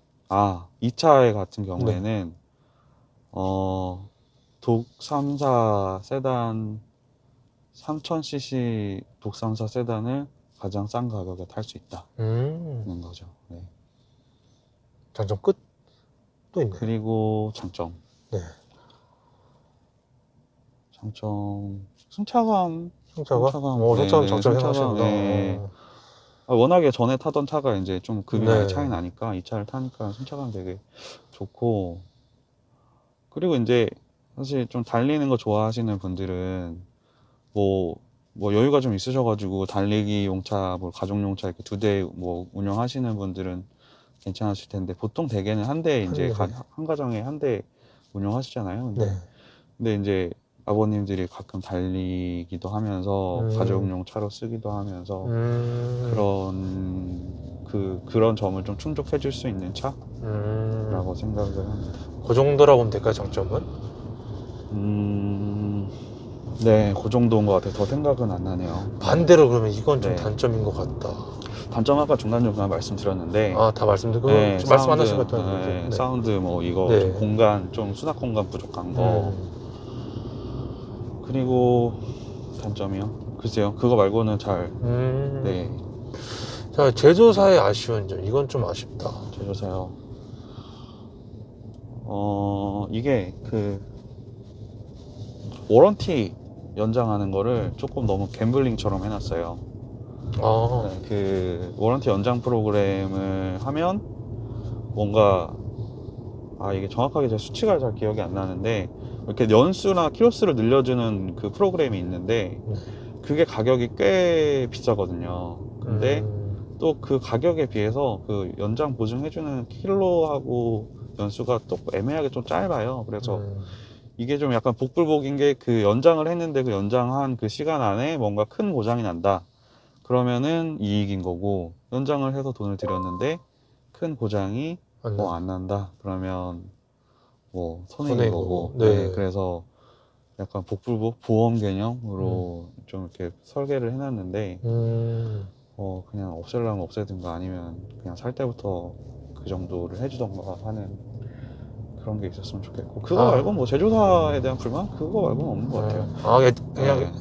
이 차의 같은 경우에는 독 3사 세단 3000cc 독 3사 세단을 가장 싼 가격에 탈 수 있다는 거죠. 네. 장점 끝? 또 있네요. 그리고 장점. 네. 장점, 승차감. 승차가? 승차감. 승차감 네, 장점 승차감, 생각하시는구나. 네. 워낙에 전에 타던 차가 이제 좀 급이 많이 네. 차이 나니까 이 차를 타니까 승차감 되게 좋고, 그리고 이제 사실 좀 달리는 거 좋아하시는 분들은 뭐 여유가 좀 있으셔가지고 달리기 용차, 뭐 가족 용차 이렇게 2대 뭐 운영하시는 분들은 괜찮으실 텐데, 보통 대개는 한 대 이제 한 가정에 한 대 운영하시잖아요. 네. 근데 이제 아버님들이 가끔 달리기도 하면서 가족용 차로 쓰기도 하면서 그런 점을 좀 충족해 줄 수 있는 차라고 생각을 합니다. 그 정도라고 보면 될까요, 장점은? 네, 그 정도인 것 같아요. 더 생각은 안 나네요. 반대로 그러면 이건 좀 네. 단점인 것 같다. 단점 아까 중간중간 말씀드렸는데, 다 말씀드리고, 네, 지금 말씀 안 사운드, 하신 것도 아닌데. 네, 사운드 뭐 이거 네. 좀 공간, 좀 수납 공간 부족한 거. 그리고 단점이요? 글쎄요, 그거 말고는 잘. 네. 자, 제조사의 아쉬운 점, 이건 좀 아쉽다. 제조사요. 이게 워런티 연장하는 거를 조금 너무 갬블링처럼 해놨어요. 네, 워런티 연장 프로그램을 하면 뭔가, 이게 정확하게 제 수치가 잘 기억이 안 나는데, 이렇게 연수나 키로수를 늘려주는 그 프로그램이 있는데, 그게 가격이 꽤 비싸거든요. 근데 또 그 가격에 비해서 그 연장 보증해주는 킬로하고 연수가 또 애매하게 좀 짧아요. 그래서 이게 좀 약간 복불복인 게, 그 연장을 했는데 그 연장한 그 시간 안에 뭔가 큰 고장이 난다, 그러면은 이익인 거고, 연장을 해서 돈을 들였는데 큰 고장이 뭐 안 난다, 그러면 뭐 손해인 거고. 네. 그래서 약간 복불복 보험 개념으로 좀 이렇게 설계를 해놨는데, 그냥 없애려면 없애든가 아니면 그냥 살 때부터 그 정도를 해주던가 하는 그런 게 있었으면 좋겠고, 그거 말고 뭐 제조사에 대한 불만? 그거 말고는 없는 것 같아요. 그냥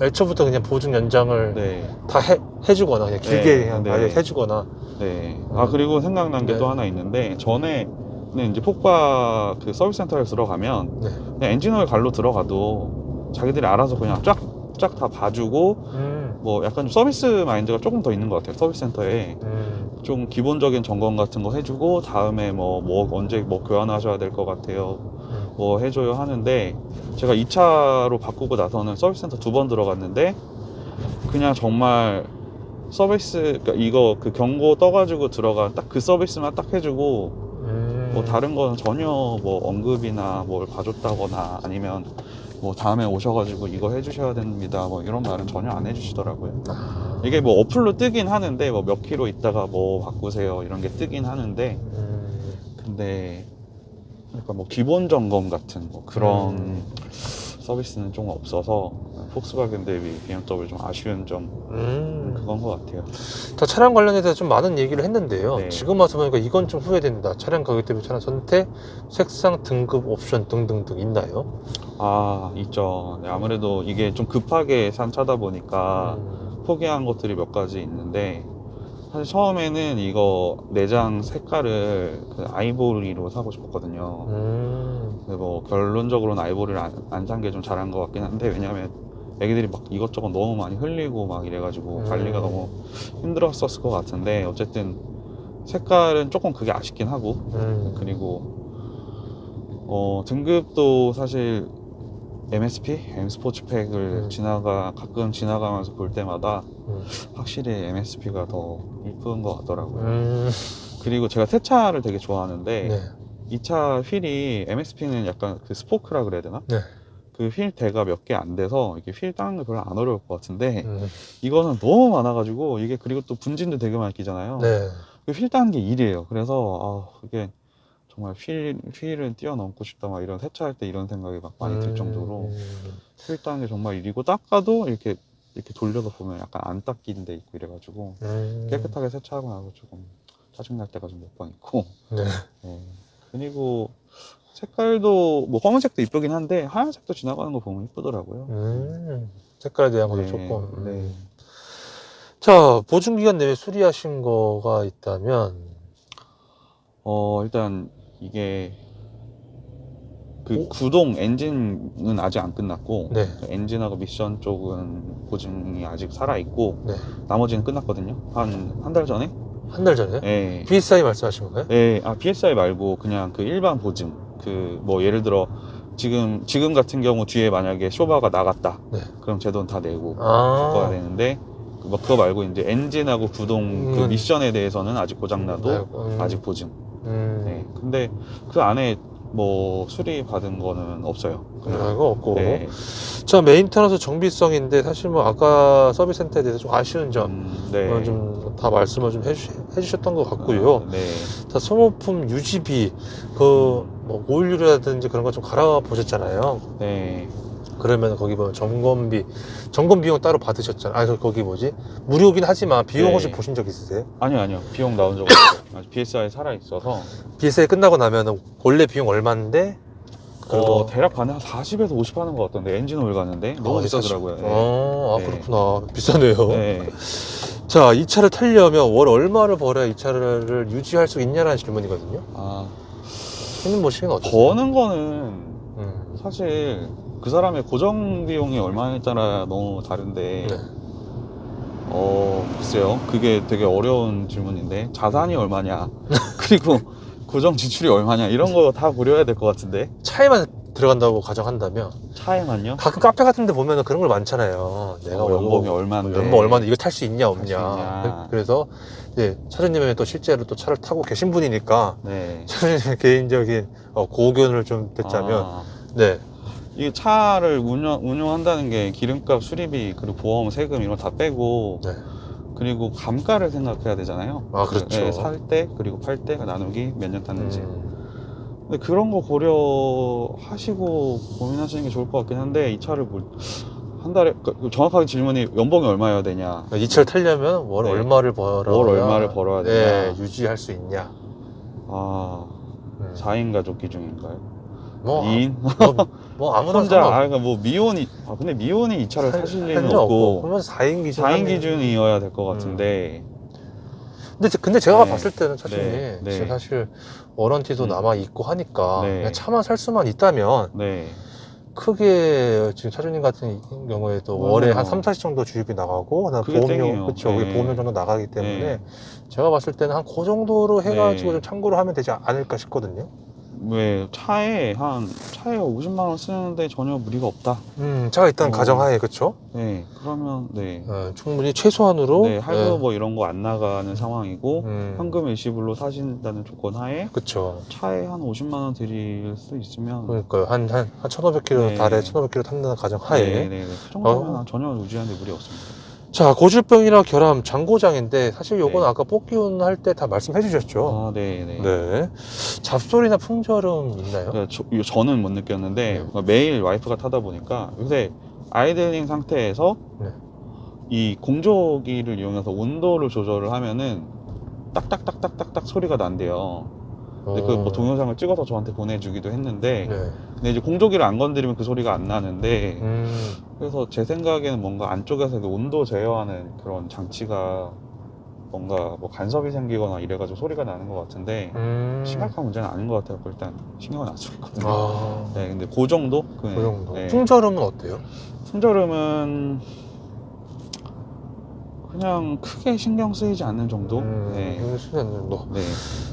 애초부터 그냥 보증 연장을 네. 다 해주거나 그냥 길게 그냥 아예 해주거나. 네. 그리고 생각난 게 또 하나 있는데, 전에는 이제 폭바 그 서비스 센터에 들어가면 그냥 엔진오일 갈로 들어가도 자기들이 알아서 그냥 쫙 다 봐주고, 뭐 약간 좀 서비스 마인드가 조금 더 있는 것 같아요. 서비스 센터에 좀 기본적인 점검 같은 거 해주고, 다음에 언제 교환하셔야 될 것 같아요, 뭐 해줘요 하는데, 제가 2차로 바꾸고 나서는 서비스 센터 2번 들어갔는데, 그냥 정말 서비스, 그러니까 이거 그 경고 떠가지고 들어간 딱 그 서비스만 딱 해주고, 뭐 다른 거는 전혀 뭐 언급이나 뭘 봐줬다거나 아니면 뭐 다음에 오셔가지고 이거 해주셔야 됩니다, 뭐 이런 말은 전혀 안 해주시더라고요. 이게 뭐 어플로 뜨긴 하는데, 뭐 몇 킬로 있다가 뭐 바꾸세요 이런 게 뜨긴 하는데, 근데 약간 뭐 기본 점검 같은 뭐 그런 서비스는 좀 없어서 폭스바겐 대비 BMW 좀 아쉬운 점 그건 것 같아요. 다 차량 관련해서 좀 많은 얘기를 했는데요. 네. 지금 와서 보니까 이건 좀 후회된다. 차량 가격 대비 차량 선택, 색상, 등급, 옵션 등등등 있나요? 아, 있죠. 네, 아무래도 이게 좀 급하게 산 차다 보니까 포기한 것들이 몇 가지 있는데, 사실 처음에는 이거 내장 색깔을 그 아이보리로 사고 싶었거든요. 근데 뭐 결론적으로는 아이보리를 안 산 게 좀 잘한 것 같긴 한데, 왜냐면 애기들이 막 이것저것 너무 많이 흘리고 막 이래가지고 관리가 너무 힘들었었을 것 같은데, 어쨌든 색깔은 조금 그게 아쉽긴 하고, 그리고 등급도 사실 MSP, M 스포츠팩을 가끔 지나가면서 볼 때마다 확실히 MSP가 더 이쁜 것 같더라고요. 그리고 제가 새 차를 되게 좋아하는데, 네. 이 차 휠이 MSP는 약간 그 스포크라 그래야 되나? 네. 그 휠 대가 몇 개 안 돼서 이게 휠 닦는 거 별로 안 어려울 것 같은데, 이거는 너무 많아가지고 이게, 그리고 또 분진도 되게 많이 끼잖아요. 네. 그 휠 닦는 게 일이에요. 그래서 이게 정말 휠은 뛰어넘고 싶다, 막 이런 세차할 때 이런 생각이 막 많이 들 정도로 휠 닦는 게 정말 일이고, 닦아도 이렇게 돌려서 보면 약간 안 닦인 데 있고 이래가지고 깨끗하게 세차하고 나서 조금 짜증날 때가 좀 몇 번 있고. 네. 네. 그리고 색깔도 뭐 검은색도 이쁘긴 한데 하얀색도 지나가는 거 보면 이쁘더라고요. 색깔에 대한 것도 네, 조금. 네. 자, 보증기간 내에 수리하신 거가 있다면, 일단 이게 그 구동 엔진은 아직 안 끝났고, 네. 엔진하고 미션 쪽은 보증이 아직 살아있고, 네. 나머지는 끝났거든요. 한 달 전에? 한 달 전에? 네. BSI 말씀하신 건가요? 네. BSI 말고 그냥 그 일반 보증. 그 뭐 예를 들어 지금 같은 경우 뒤에 만약에 쇼바가 나갔다. 네. 그럼 제 돈 다 내고 바꿔야 되는데, 그거 말고 이제 엔진하고 구동 그 미션에 대해서는 아직 고장나도 아직 보증. 네. 근데 그 안에 뭐 수리 받은 거는 없어요. 이거 없고. 네. 자, 메인터너스 정비성인데 사실 뭐 아까 서비스 센터에 대해서 좀 아쉬운 점 네. 좀 다 말씀을 좀 해주셨던 것 같고요. 네. 자, 소모품 유지비 뭐 오일류라든지 그런 거 좀 갈아 보셨잖아요. 네. 그러면 거기 보면 점검 비용 따로 받으셨잖아요. 거기 뭐지? 무료긴 하지만 비용 혹시 네. 보신 적 있으세요? 아니요. 비용 나온 적 없어요. 아직 BSI 살아있어서. BSI 끝나고 나면은 원래 비용 얼마인데? 대략 반에 한 40에서 50 하는 것 같던데, 엔진 오일 갔는데 너무 비싸더라고요. 네. 네. 그렇구나. 비싸네요. 네. 자, 이 차를 타려면 월 얼마를 벌어야 이 차를 유지할 수 있냐라는 질문이거든요. 형님 보시기엔 어떠세요? 버는 거는 사실 그 사람의 고정 비용이 얼마에 따라 너무 다른데, 네. 글쎄요. 그게 되게 어려운 질문인데, 자산이 얼마냐, 그리고 고정 지출이 얼마냐, 이런 거 다 고려해야 될 것 같은데. 차에만 들어간다고 가정한다면 차에만요? 가끔 카페 같은 데 보면 그런 걸 많잖아요. 내가 연봉이 얼마인데, 연봉 얼마인데 이거 탈 수 있냐 탈수 없냐. 있냐. 그래서 이제 차주님이 또 실제로 또 차를 타고 계신 분이니까 네. 차주님의 개인적인 고견을 좀 듣자면 네. 이 차를 운용한다는 게 기름값, 수리비, 그리고 보험, 세금 이런 거 다 빼고, 네. 그리고 감가를 생각해야 되잖아요. 그렇죠. 네, 살 때, 그리고 팔 때 나누기 몇 년 탔는지. 근데 그런 거 고려하시고 고민하시는 게 좋을 것 같긴 한데, 이 차를 한 달에, 정확하게 질문이 연봉이 얼마여야 되냐. 이 차를 타려면 월 네. 얼마를 벌어야 월 얼마를 벌어야 되냐. 유지할 수 있냐. 4인 가족 기준인가요? 뭐 2인? 뭐 아무나 혼자, 그러니까 뭐 근데 미혼이 이 차를 사실 리는 없고, 그러면 4인 기준 4인 기준이어야 될 것 같은데. 근데 제가 네. 봤을 때는 차주님 네. 사실 워런티도 남아 있고 하니까 네. 그냥 차만 살 수만 있다면 네. 크게 지금 차주님 같은 경우에도 월에 한 3, 40 정도 주입이 나가고 그다음 그게 보험료 땡이에요. 그렇죠. 네. 보험료 정도 나가기 때문에 네. 제가 봤을 때는 한 그 정도로 해가지고 네. 좀 참고를 하면 되지 않을까 싶거든요. 왜 차에 50만 원 쓰는데 전혀 무리가 없다. 차가 일단 가정하에 그렇죠. 네. 그러면 충분히 최소한으로 할부 뭐 이런 거 안 나가는 상황이고, 현금 일시불로 사신다는 조건 하에 그렇죠. 차에 한 50만 원 드릴 수 있으면, 그러니까요. 한 1,500km 네. 달에 1,500km 탄다는 가정하에 그 정도면 전혀 유지하는데 무리 없습니다. 자, 고질병이나 결함, 장고장인데 사실 요건 네. 아까 뽑기운 할 때 다 말씀해 주셨죠? 아, 네네. 네. 잡소리나 풍절음 있나요? 그러니까 저는 못 느꼈는데 네. 그러니까 매일 와이프가 타다 보니까 요새 아이들링 상태에서 네. 이 공조기를 이용해서 온도를 조절을 하면은 딱딱딱딱딱딱 소리가 난대요. 근데 그 뭐 동영상을 찍어서 저한테 보내주기도 했는데 네. 근데 이제 공조기를 안 건드리면 그 소리가 안 나는데 음. 그래서 제 생각에는 뭔가 안쪽에서 그 온도 제어하는 그런 장치가 뭔가 뭐 간섭이 생기거나 이래가지고 소리가 나는 것 같은데 심각한 문제는 아닌 것 같아요. 일단 신경은 안 쓰고 있거든요. 아. 네, 근데 그 정도? 그 정도. 네. 풍절음은 어때요? 풍절음은 그냥 크게 신경 쓰이지 않는 정도? 네. 수는 정도. 네.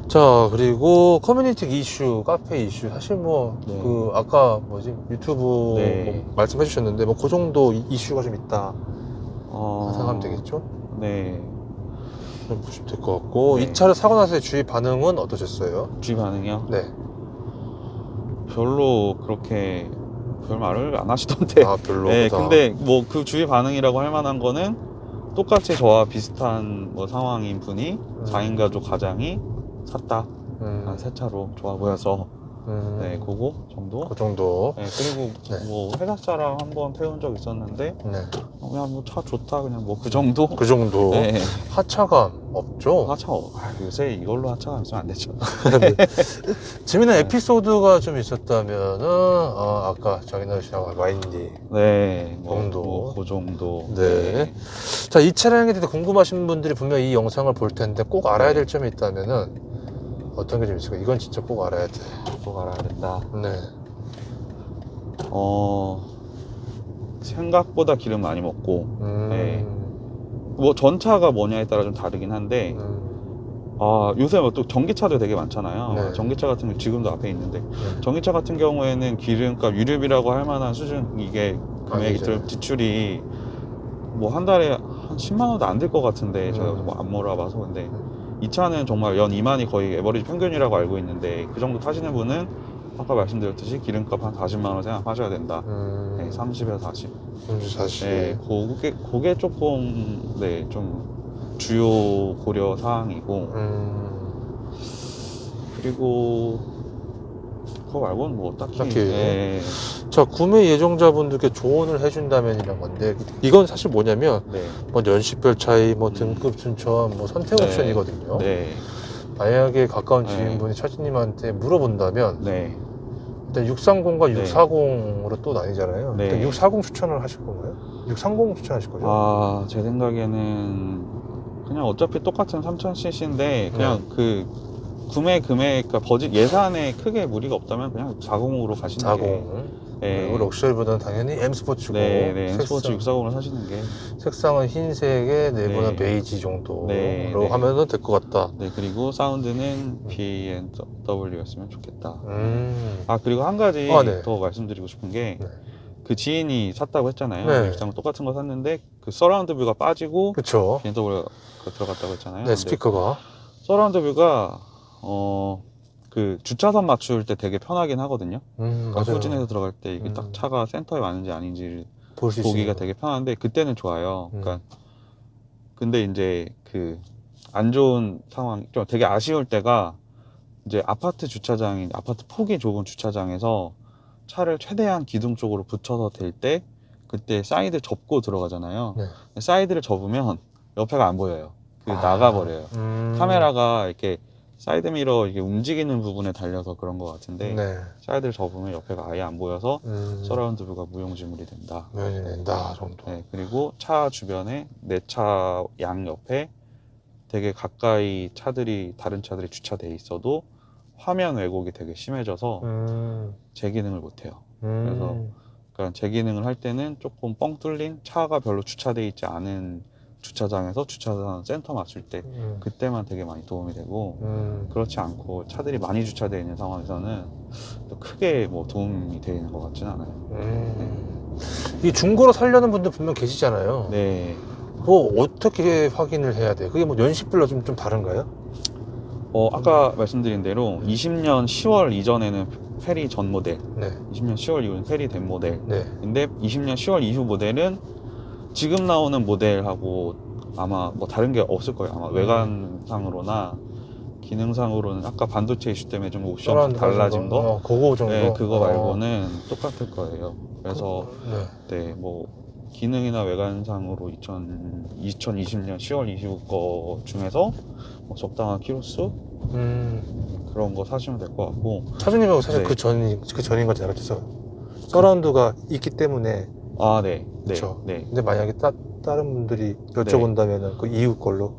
자, 그리고 커뮤니티 이슈, 카페 이슈. 사실 뭐, 네. 그, 아까 뭐지, 유튜브 네. 뭐 말씀해 주셨는데, 뭐, 그 정도 이슈가 좀 있다. 어... 생각하면 되겠죠? 네. 좀 보시면 될 것 같고, 네. 이 차를 사고 나서의 주위 반응은 어떠셨어요? 주의 반응이요? 네. 별로 그렇게 별 말을 안 하시던데. 아, 별로. 네, 근데 뭐 그 주의 반응이라고 할 만한 거는 똑같이 저와 비슷한 뭐 상황인 분이 4인 가족 가장이 샀다. 한 새 차로 좋아 보여서 네, 그거 정도? 그 정도. 네, 그리고 네. 뭐 회사 차랑 한번 태운 적 있었는데 네. 그냥 뭐 차 좋다 그냥 뭐 그 정도? 그 정도. 네. 하차감 없죠? 하차 요새 이걸로 하차가 있으면 안 되죠. 재미난 네. 에피소드가 좀 있었다면은, 아까 장인환 씨하고 와인디. 네, 정도. 그 정도. 네. 자, 이 차량에 대해서 궁금하신 분들이 분명 이 영상을 볼 텐데 꼭 알아야 될 점이 있다면은 어떤 게 좀 있을까요? 이건 진짜 꼭 알아야 돼. 꼭 알아야 된다. 네. 생각보다 기름 많이 먹고 네. 음. 뭐 전차가 뭐냐에 따라 좀 다르긴 한데 요새 뭐 또 전기차도 되게 많잖아요. 네. 전기차 같은 경우 지금도 앞에 있는데 전기차 같은 경우에는 기름값 유류비라고 할 만한 수준 이게 금액이 지출이 뭐 한 달에 한 10만 원도 안 될 것 같은데 제가 뭐 안 몰아봐서 근데 이 차는 정말 연 2만이 거의 에버리지 평균이라고 알고 있는데 그 정도 타시는 분은 아까 말씀드렸듯이 기름값 한 40만 원 생각하셔야 된다. 네, 30에서 40. 40. 네, 그게 조금 네, 좀 주요 고려 사항이고 그리고 그거 말고는 뭐 딱히. 네. 자, 구매 예정자분들께 조언을 해준다면 이런 건데 이건 사실 뭐냐면 네. 뭐 연식별 차이, 뭐 등급 순천, 뭐 선택 네. 옵션이거든요. 네. 만약에 가까운 네. 지인분이 차주님한테 물어본다면 네. 일단 630과 네. 640으로 또 나뉘잖아요. 네. 일단 640 추천을 하실 건가요? 630 추천하실 거죠? 제 생각에는 그냥 어차피 똑같은 3000cc인데 그냥 그 구매 금액, 그러니까 버짓 예산에 크게 무리가 없다면 그냥 40으로 가시는 40. 게. 네. 그리고 럭셔리보다는 당연히 M 스포츠고. 네, 네. 스포츠 640으로 사시는 게. 색상은 흰색에 내부는 네. 베이지 정도로 네, 네. 하면은 될 것 같다. 네, 그리고 사운드는 BMW였으면 좋겠다. 그리고 한 가지 네. 더 말씀드리고 싶은 게, 네. 그 지인이 샀다고 했잖아요. 네. 육상 똑같은 거 샀는데, 그 서라운드 뷰가 빠지고, 그쵸. BMW가 들어갔다고 했잖아요. 네, 스피커가. 서라운드 뷰가, 그 주차선 맞출 때 되게 편하긴 하거든요. 맞아요. 후진해서 들어갈 때 이게 딱 차가 센터에 맞는지 아닌지를 볼 수 보기가 있어요. 되게 편한데, 그때는 좋아요. 그러니까, 근데 이제 그 안 좋은 상황, 좀 되게 아쉬울 때가 이제 아파트 주차장인, 아파트 폭이 좁은 주차장에서 차를 최대한 기둥 쪽으로 붙여서 댈 때 그때 사이드 접고 들어가잖아요. 네. 사이드를 접으면 옆에가 안 보여요. 나가버려요. 카메라가 이렇게 사이드 미러 이게 움직이는 부분에 달려서 그런 것 같은데 네. 사이드를 접으면 옆에가 아예 안 보여서 서라운드 뷰가 무용지물이 된다. 면이 된다 정도. 네, 그리고 차 주변에 내 차 양 옆에 되게 가까이 다른 차들이 주차돼 있어도 화면 왜곡이 되게 심해져서 재기능을 못해요. 그래서 그러니까 재기능을 할 때는 조금 뻥 뚫린 차가 별로 주차돼 있지 않은 주차장에서 주차장 센터 맞출 때 그때만 되게 많이 도움이 되고 그렇지 않고 차들이 많이 주차되어 있는 상황에서는 또 크게 뭐 도움이 되는 것 같지는 않아요. 이 중고로 살려는 분들 분명 계시잖아요. 네. 그거 어떻게 확인을 해야 돼요? 그게 뭐 연식별로 좀 다른가요? 아까 말씀드린 대로 20년 10월 이전에는 페리 전 모델, 네. 20년 10월 이후는 페리 된 모델. 네. 근데 20년 10월 이후 모델은 지금 나오는 모델하고 아마 뭐 다른 게 없을 거예요. 아마 외관상으로나 기능상으로는 아까 반도체 이슈 때문에 좀 옵션 달라진 거, 그거 정도. 네, 그거 말고는 똑같을 거예요. 그래서 네, 뭐 기능이나 외관상으로 2020년 10월 25 거 중에서 뭐 적당한 키로수 그런 거 사시면 될 것 같고. 차주님하고 사실 네. 그 전인 거잖아요. 그래서 서라운드가 있기 때문에. 아, 네, 네, 그렇죠. 네. 근데 만약에 다른 분들이 여쭤본다면은 그 이후 걸로.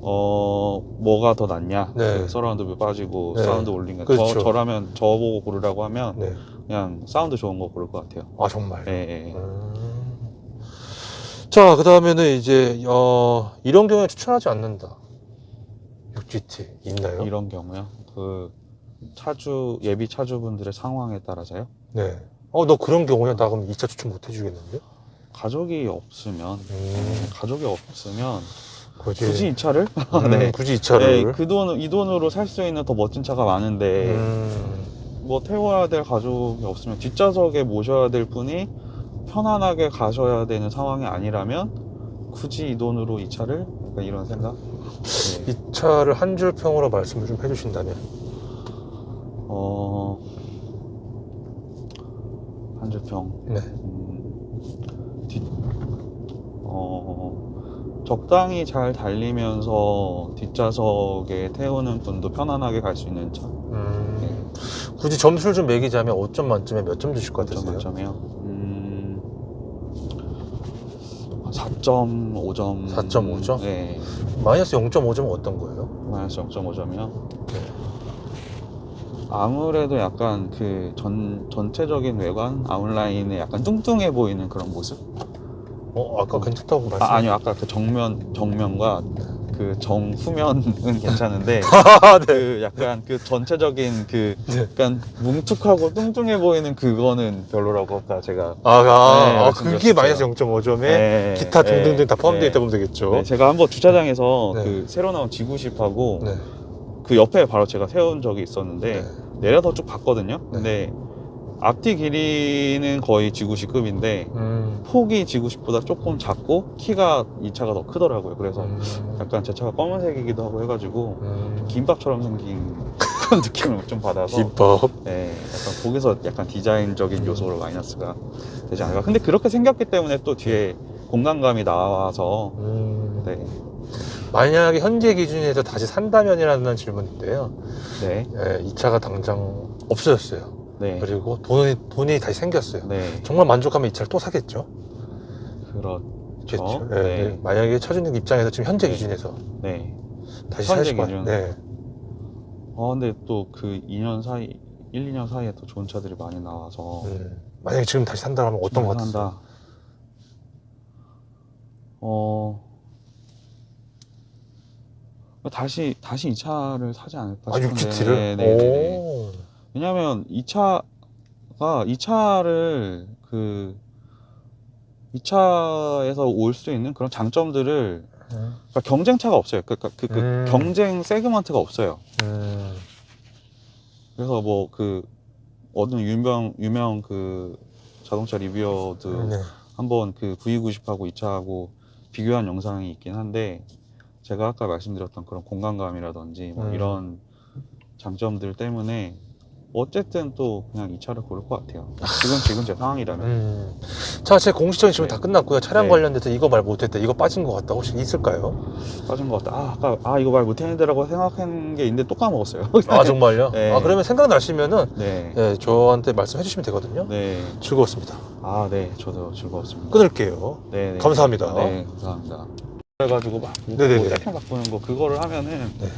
뭐가 더 낫냐? 네. 그 서라운드 뷰 빠지고 네. 사운드 올린 거. 그렇죠. 저라면 저보고 고르라고 하면 네. 그냥 사운드 좋은 거 고를 것 같아요. 아, 정말. 네, 네. 자, 그 다음에는 이제 이런 경우에 추천하지 않는다. 6GT 있나요? 이런 경우요. 그 예비 차주분들의 상황에 따라서요. 네. 너 그런 경우야? 나 그럼 2차 추천 못 해주겠는데? 가족이 없으면 굳이 이 차를 네. 굳이 이 차를. 네, 이 돈으로 살 수 있는 더 멋진 차가 많은데 뭐 태워야 될 가족이 없으면 뒷좌석에 모셔야 될 분이 편안하게 가셔야 되는 상황이 아니라면 굳이 이 돈으로 이 차를, 약간 이런 생각. 네. 이 차를 한 줄 평으로 말씀을 좀 해주신다면? 한 줄 평. 네. 적당히 잘 달리면서 뒷좌석에 태우는 분도 편안하게 갈 수 있는 차. 네. 굳이 점수를 좀 매기자면 5점 만점에 몇 점 주실 것 같으세요? 만점이요? 4.5점. 4.5점? 네. 마이너스 0.5점은 어떤 거예요? 마이너스 0.5점이요? 네. 아무래도 약간 그 전체적인 외관, 아웃라인에 약간 뚱뚱해 보이는 그런 모습? 아까 괜찮다고 말씀. 아니요, 아까 그 정면과 그 정후면은 괜찮은데 네. 그 약간 그 전체적인 그 네. 약간 뭉툭하고 뚱뚱해 보이는 그거는 별로라고 아까 제가 그게 마이너스 0.5점에 네, 기타 등등등 다 포함되어 네. 있다 보면 되겠죠. 네, 제가 한번 주차장에서 네. 그 새로 나온 G90하고 네. 그 옆에 바로 제가 세운 적이 있었는데 네. 내려서 쭉 봤거든요. 근데 앞뒤 길이는 거의 G90급인데 폭이 G90보다 조금 작고 키가 이 차가 더 크더라고요. 그래서 약간 제 차가 검은색이기도 하고 해가지고 김밥처럼 생긴 그런 느낌을 좀 받아서 김밥. 네, 약간 거기서 약간 디자인적인 요소로 마이너스가 되지 않을까. 근데 그렇게 생겼기 때문에 또 뒤에 공간감이 나와서 네. 만약에 현재 기준에서 다시 산다면이라는 질문인데요. 네. 이 차가 당장 없어졌어요. 네. 그리고 돈이 다시 생겼어요. 네. 정말 만족하면 이 차를 또 사겠죠? 그렇죠. 네. 네. 만약에 차주님 입장에서 지금 현재 네. 기준에서 네. 다시 현재 사실 것 기준. 같아요. 네. 근데 또 그 2년 사이, 1, 2년 사이에 또 좋은 차들이 많이 나와서 만약에 지금 다시 산다면 어떤 것 같으세요? 산다. 다시 이 차를 사지 않을까 싶은데. 6GT를? 네. 왜냐면 이 차를 이 차에서 올 수 있는 그런 장점들을 그러니까 경쟁차가 없어요. 그러니까 경쟁 세그먼트가 없어요. 그래서 뭐 그 어느 유명 그 자동차 리뷰어도 한번 그 V90하고 이 차하고 비교한 영상이 있긴 한데 제가 아까 말씀드렸던 그런 공간감이라든지 뭐 이런 장점들 때문에 어쨌든 또 그냥 이 차를 고를 것 같아요. 지금 제 상황이라면. 자, 제 공시청이 지금 네. 다 끝났고요. 차량 네. 관련돼서 이거 말 못했다, 이거 빠진 것 같다, 혹시 있을까요? 빠진 것 같다. 아까 이거 말 못했는데라고 생각한 게 있는데 또 까먹었어요. 아, 정말요? 네. 그러면 생각나시면은 네. 저한테 말씀해 주시면 되거든요. 네. 즐거웠습니다. 네. 저도 즐거웠습니다. 끊을게요. 네. 감사합니다. 네. 감사합니다. 그래가지고 막 네네네. 세팅 바꾸는 거 그거를 하면은 네.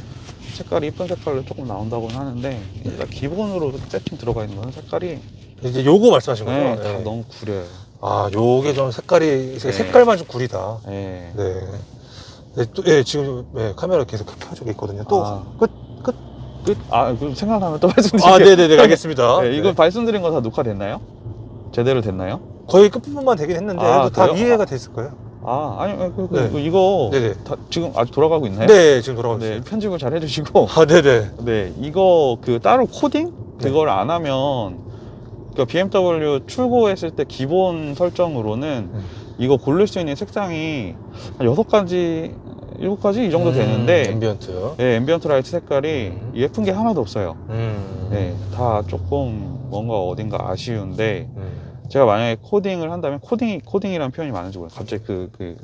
색깔이 이쁜 색깔로 조금 나온다고는 하는데 일단 기본으로 세팅 들어가 있는 거는 색깔이 이제 요거 말씀하신 거죠? 네, 다 너무 구려요. 요게 좀 색깔이, 네. 색깔만 좀 구리다. 네. 지금 카메라 계속 켜져 있거든요. 또 끝. 그럼 생각나면 또 말씀드릴게요. 네네네, 알겠습니다. 네, 이거 말씀드린 거 다 녹화됐나요? 제대로 됐나요? 거의 끝부분만 되긴 했는데 다 그래요? 이해가 됐을 거예요. 아니, 네. 이거 네네. 지금 아직 돌아가고 있나요? 네, 지금 돌아가고 네, 있어요. 편집을 잘 해주시고. 네네. 네, 이거 따로 코딩? 네. 그걸 안 하면, BMW 출고했을 때 기본 설정으로는 이거 고를 수 있는 색상이 한 6가지, 7가지 이 정도 되는데 앰비언트. 네, 앰비언트 라이트 색깔이 예쁜 게 하나도 없어요. 네, 다 조금 뭔가 어딘가 아쉬운데 제가 만약에 코딩을 한다면 코딩이라는 표현이 맞는지 모르겠어요. 갑자기 그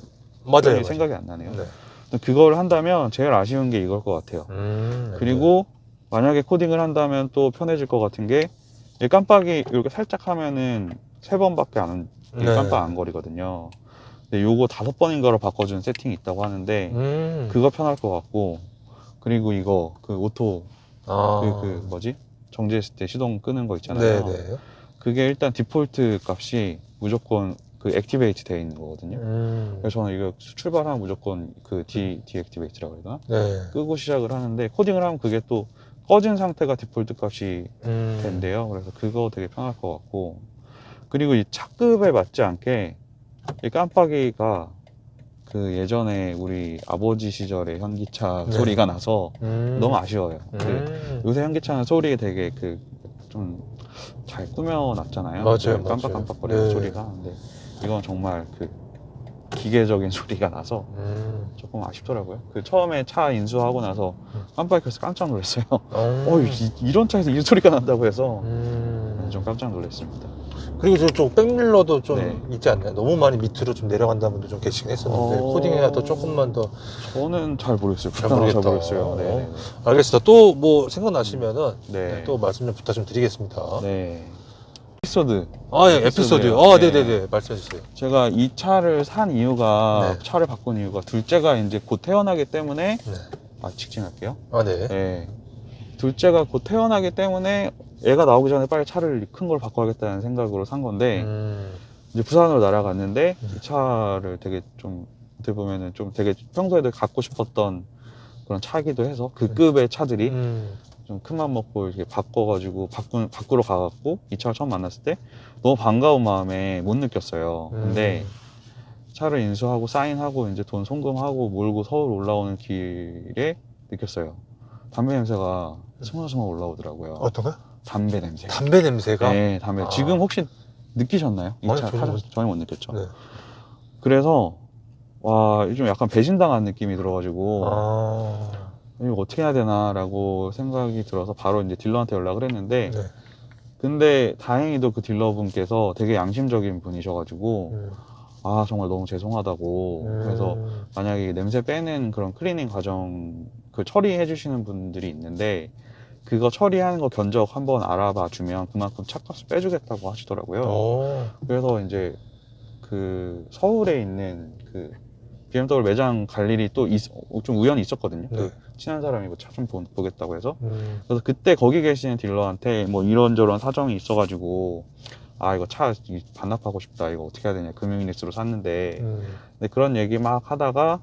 맞아요, 표현이 맞아요. 생각이 안 나네요. 네. 그걸 한다면 제일 아쉬운 게 이걸 것 같아요. 그리고 만약에 코딩을 한다면 또 편해질 것 같은 게 이 깜빡이 이렇게 살짝 하면은 3번밖에 네. 깜빡 안 거리거든요. 근데 요거 5번인가로 바꿔주는 세팅이 있다고 하는데 그거 편할 것 같고, 그리고 이거 그 오토 그 뭐지? 정지했을 때 시동 끄는 거 있잖아요. 네네. 그게 일단 디폴트 값이 무조건 그 액티베이트 되어 있는 거거든요. 그래서 저는 이거 출발하면 무조건 그 디액티베이트라고 해야 되나? 네. 끄고 시작을 하는데, 코딩을 하면 그게 또 꺼진 상태가 디폴트 값이 된대요. 그래서 그거 되게 편할 것 같고, 그리고 이 차급에 맞지 않게 이 깜빡이가 그 예전에 우리 아버지 시절에 현기차 네. 소리가 나서 너무 아쉬워요. 요새 현기차는 소리 되게 그 좀 잘 꾸며놨잖아요. 맞아요, 깜빡깜빡거리는 맞아요. 소리가. 근데 이건 정말 그 기계적인 소리가 나서 조금 아쉽더라고요. 그 처음에 차 인수하고 나서 깜빡이 켜서 깜짝 놀랐어요. 이런 차에서 이런 소리가 난다고 해서 좀 깜짝 놀랐습니다. 그리고 저쪽 백밀러도 좀 네. 있지 않나요? 너무 많이 밑으로 좀 내려간다는 분도 좀 계시긴 했었는데 코딩해야 더 조금만 더. 저는 잘 모르겠어요. 잘 모르겠다. 잘 모르겠어요. 네. 알겠습니다. 또 뭐 생각나시면은 네. 또 말씀 좀 부탁 좀 드리겠습니다. 네. 에피소드. 예, 에피소드요. 네. 네네네. 말씀해 주세요. 제가 이 차를 산 이유가, 네. 차를 바꾼 이유가 둘째가 이제 곧 태어나기 때문에, 네. 직진할게요. 네. 네. 둘째가 곧 태어나기 때문에 애가 나오기 전에 빨리 차를 큰 걸 바꿔야겠다는 생각으로 산 건데, 이제 부산으로 날아갔는데 이 차를 되게 좀 어떻게 보면은 좀 되게 평소에도 갖고 싶었던 그런 차기도 해서 그 급의 차들이 좀 큰맘 먹고 이렇게 바꿔가지고 바꾸러 가갖고 이 차를 처음 만났을 때 너무 반가운 마음에 못 느꼈어요. 근데 차를 인수하고 사인하고 이제 돈 송금하고 몰고 서울 올라오는 길에 느꼈어요. 담배 냄새가 스멀스멀 올라오더라고요. 어떤가요? 담배 냄새. 담배 냄새가? 네, 담배. 지금 혹시 느끼셨나요? 이 차 타셔서 전혀 못 느꼈죠. 네. 그래서 와, 좀 약간 배신당한 느낌이 들어가지고 이거 어떻게 해야 되나라고 생각이 들어서 바로 이제 딜러한테 연락을 했는데, 네. 근데 다행히도 그 딜러분께서 되게 양심적인 분이셔가지고 정말 너무 죄송하다고. 그래서 만약에 냄새 빼는 그런 클리닝 과정 그 처리해 주시는 분들이 있는데 그거 처리하는 거 견적 한번 알아봐 주면 그만큼 차값을 빼주겠다고 하시더라고요. 그래서 이제 그 서울에 있는 그 BMW 매장 갈 일이 또 좀 우연히 있었거든요. 네. 그 친한 사람이 뭐 차 좀 보겠다고 해서. 그래서 그때 거기 계시는 딜러한테 뭐 이런저런 사정이 있어가지고 이거 차 반납하고 싶다, 이거 어떻게 해야 되냐, 금융이닉스로 샀는데. 근데 그런 얘기 막 하다가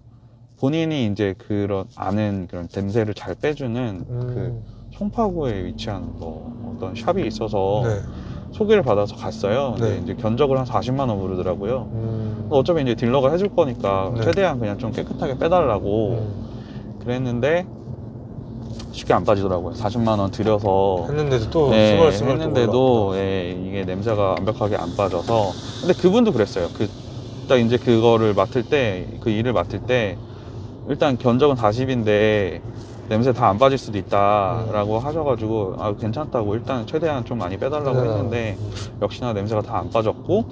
본인이 이제 그런 아는 그런 냄새를 잘 빼주는 그 송파구에 위치한 뭐 어떤 샵이 있어서 네. 소개를 받아서 갔어요. 근데 네. 이제 견적을 한 40만 원 부르더라고요. 어차피 이제 딜러가 해줄 거니까 네. 최대한 그냥 좀 깨끗하게 빼달라고 그랬는데 쉽게 안 빠지더라고요. 40만 원 들여서 했는데도 또 네, 스멀스멀 했는데도 이게 냄새가 완벽하게 안 빠져서. 근데 그분도 그랬어요. 딱 이제 그거를 맡을 때, 그 일을 맡을 때 일단 견적은 40인데 냄새 다 안 빠질 수도 있다라고 하셔가지고 괜찮다고 일단 최대한 좀 많이 빼달라고 했는데 역시나 냄새가 다 안 빠졌고,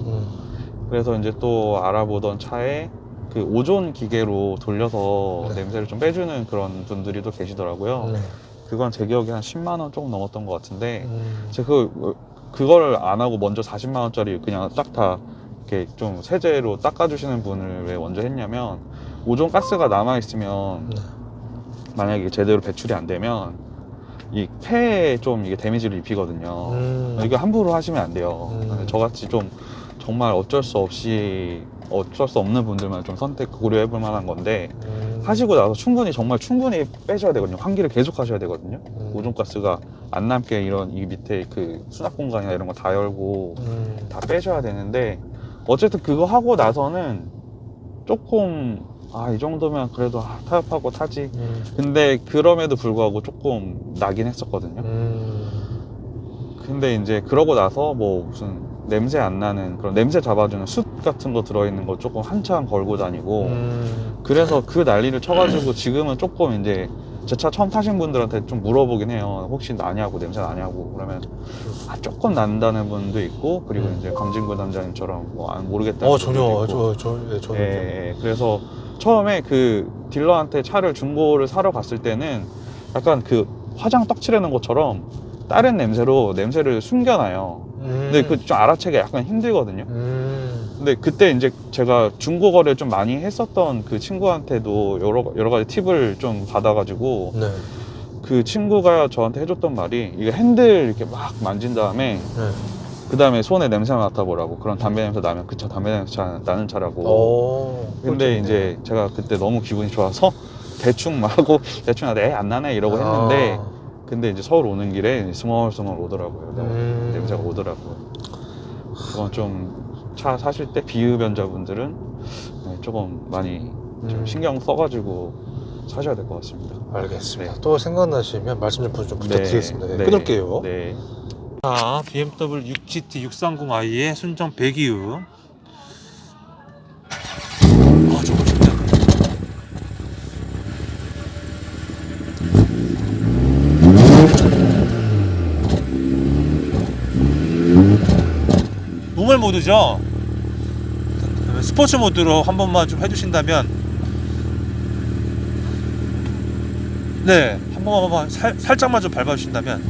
그래서 이제 또 알아보던 차에 그 오존 기계로 돌려서 냄새를 좀 빼주는 그런 분들이 또 계시더라고요. 그건 제 기억에 한 10만 원 조금 넘었던 것 같은데 제가 그거를 안 하고 먼저 40만 원짜리 그냥 딱 다 이렇게 좀 세제로 닦아주시는 분을 왜 먼저 했냐면, 오존 가스가 남아있으면 만약에 제대로 배출이 안 되면 이 폐에 좀 이게 데미지를 입히거든요. 이거 함부로 하시면 안 돼요. 저같이 좀 정말 어쩔 수 없는 분들만 좀 선택 고려해 볼 만한 건데, 하시고 나서 정말 충분히 빼셔야 되거든요. 환기를 계속 하셔야 되거든요. 오존가스가 안 남게 이 밑에 그 수납 공간이나 이런 거 다 열고 다 빼셔야 되는데, 어쨌든 그거 하고 나서는 조금 이 정도면 그래도 타협하고 타지. 근데 그럼에도 불구하고 조금 나긴 했었거든요. 근데 이제 그러고 나서 뭐 무슨 냄새 안 나는 그런 냄새 잡아주는 숯 같은 거 들어있는 거 조금 한참 걸고 다니고 그래서 그 난리를 쳐가지고 지금은 조금 이제 제 차 처음 타신 분들한테 좀 물어보긴 해요. 혹시 나냐고, 냄새 나냐고. 그러면 조금 난다는 분도 있고, 그리고 이제 강진구 단장님처럼 뭐 모르겠다는 분도 전혀 있고. 저는 좀. 그래서 처음에 그 딜러한테 차를 중고를 사러 갔을 때는 약간 그 화장 떡칠해놓은 것처럼 다른 냄새로 냄새를 숨겨놔요. 근데 그 좀 알아채기가 약간 힘들거든요. 근데 그때 이제 제가 중고 거래를 좀 많이 했었던 그 친구한테도 여러 가지 팁을 좀 받아가지고 네. 그 친구가 저한테 해줬던 말이 이게 핸들 이렇게 막 만진 다음에 네. 그 다음에 손에 냄새 맡아보라고. 그런 담배 냄새 나면 그 차 담배 냄새 나는 차라고. 근데 이제 제가 그때 너무 기분이 좋아서 대충 하고 대충 안 나네 이러고 했는데 근데 이제 서울 오는 길에 스멀스멀 오더라고요. 냄새가 오더라고요. 그건 좀 차 사실 때 비흡연자분들은 조금 많이 좀 신경 써가지고 사셔야 될 것 같습니다. 알겠습니다. 네. 또 생각나시면 말씀 좀 부탁드리겠습니다. 네. 끊을게요. 네. 자, BMW 6GT 630i의 순정 배기음. 저거 진짜. 노멀 모드죠? 스포츠 모드로 한 번만 좀 해주신다면. 네, 한 번만 살짝만 좀 밟아주신다면.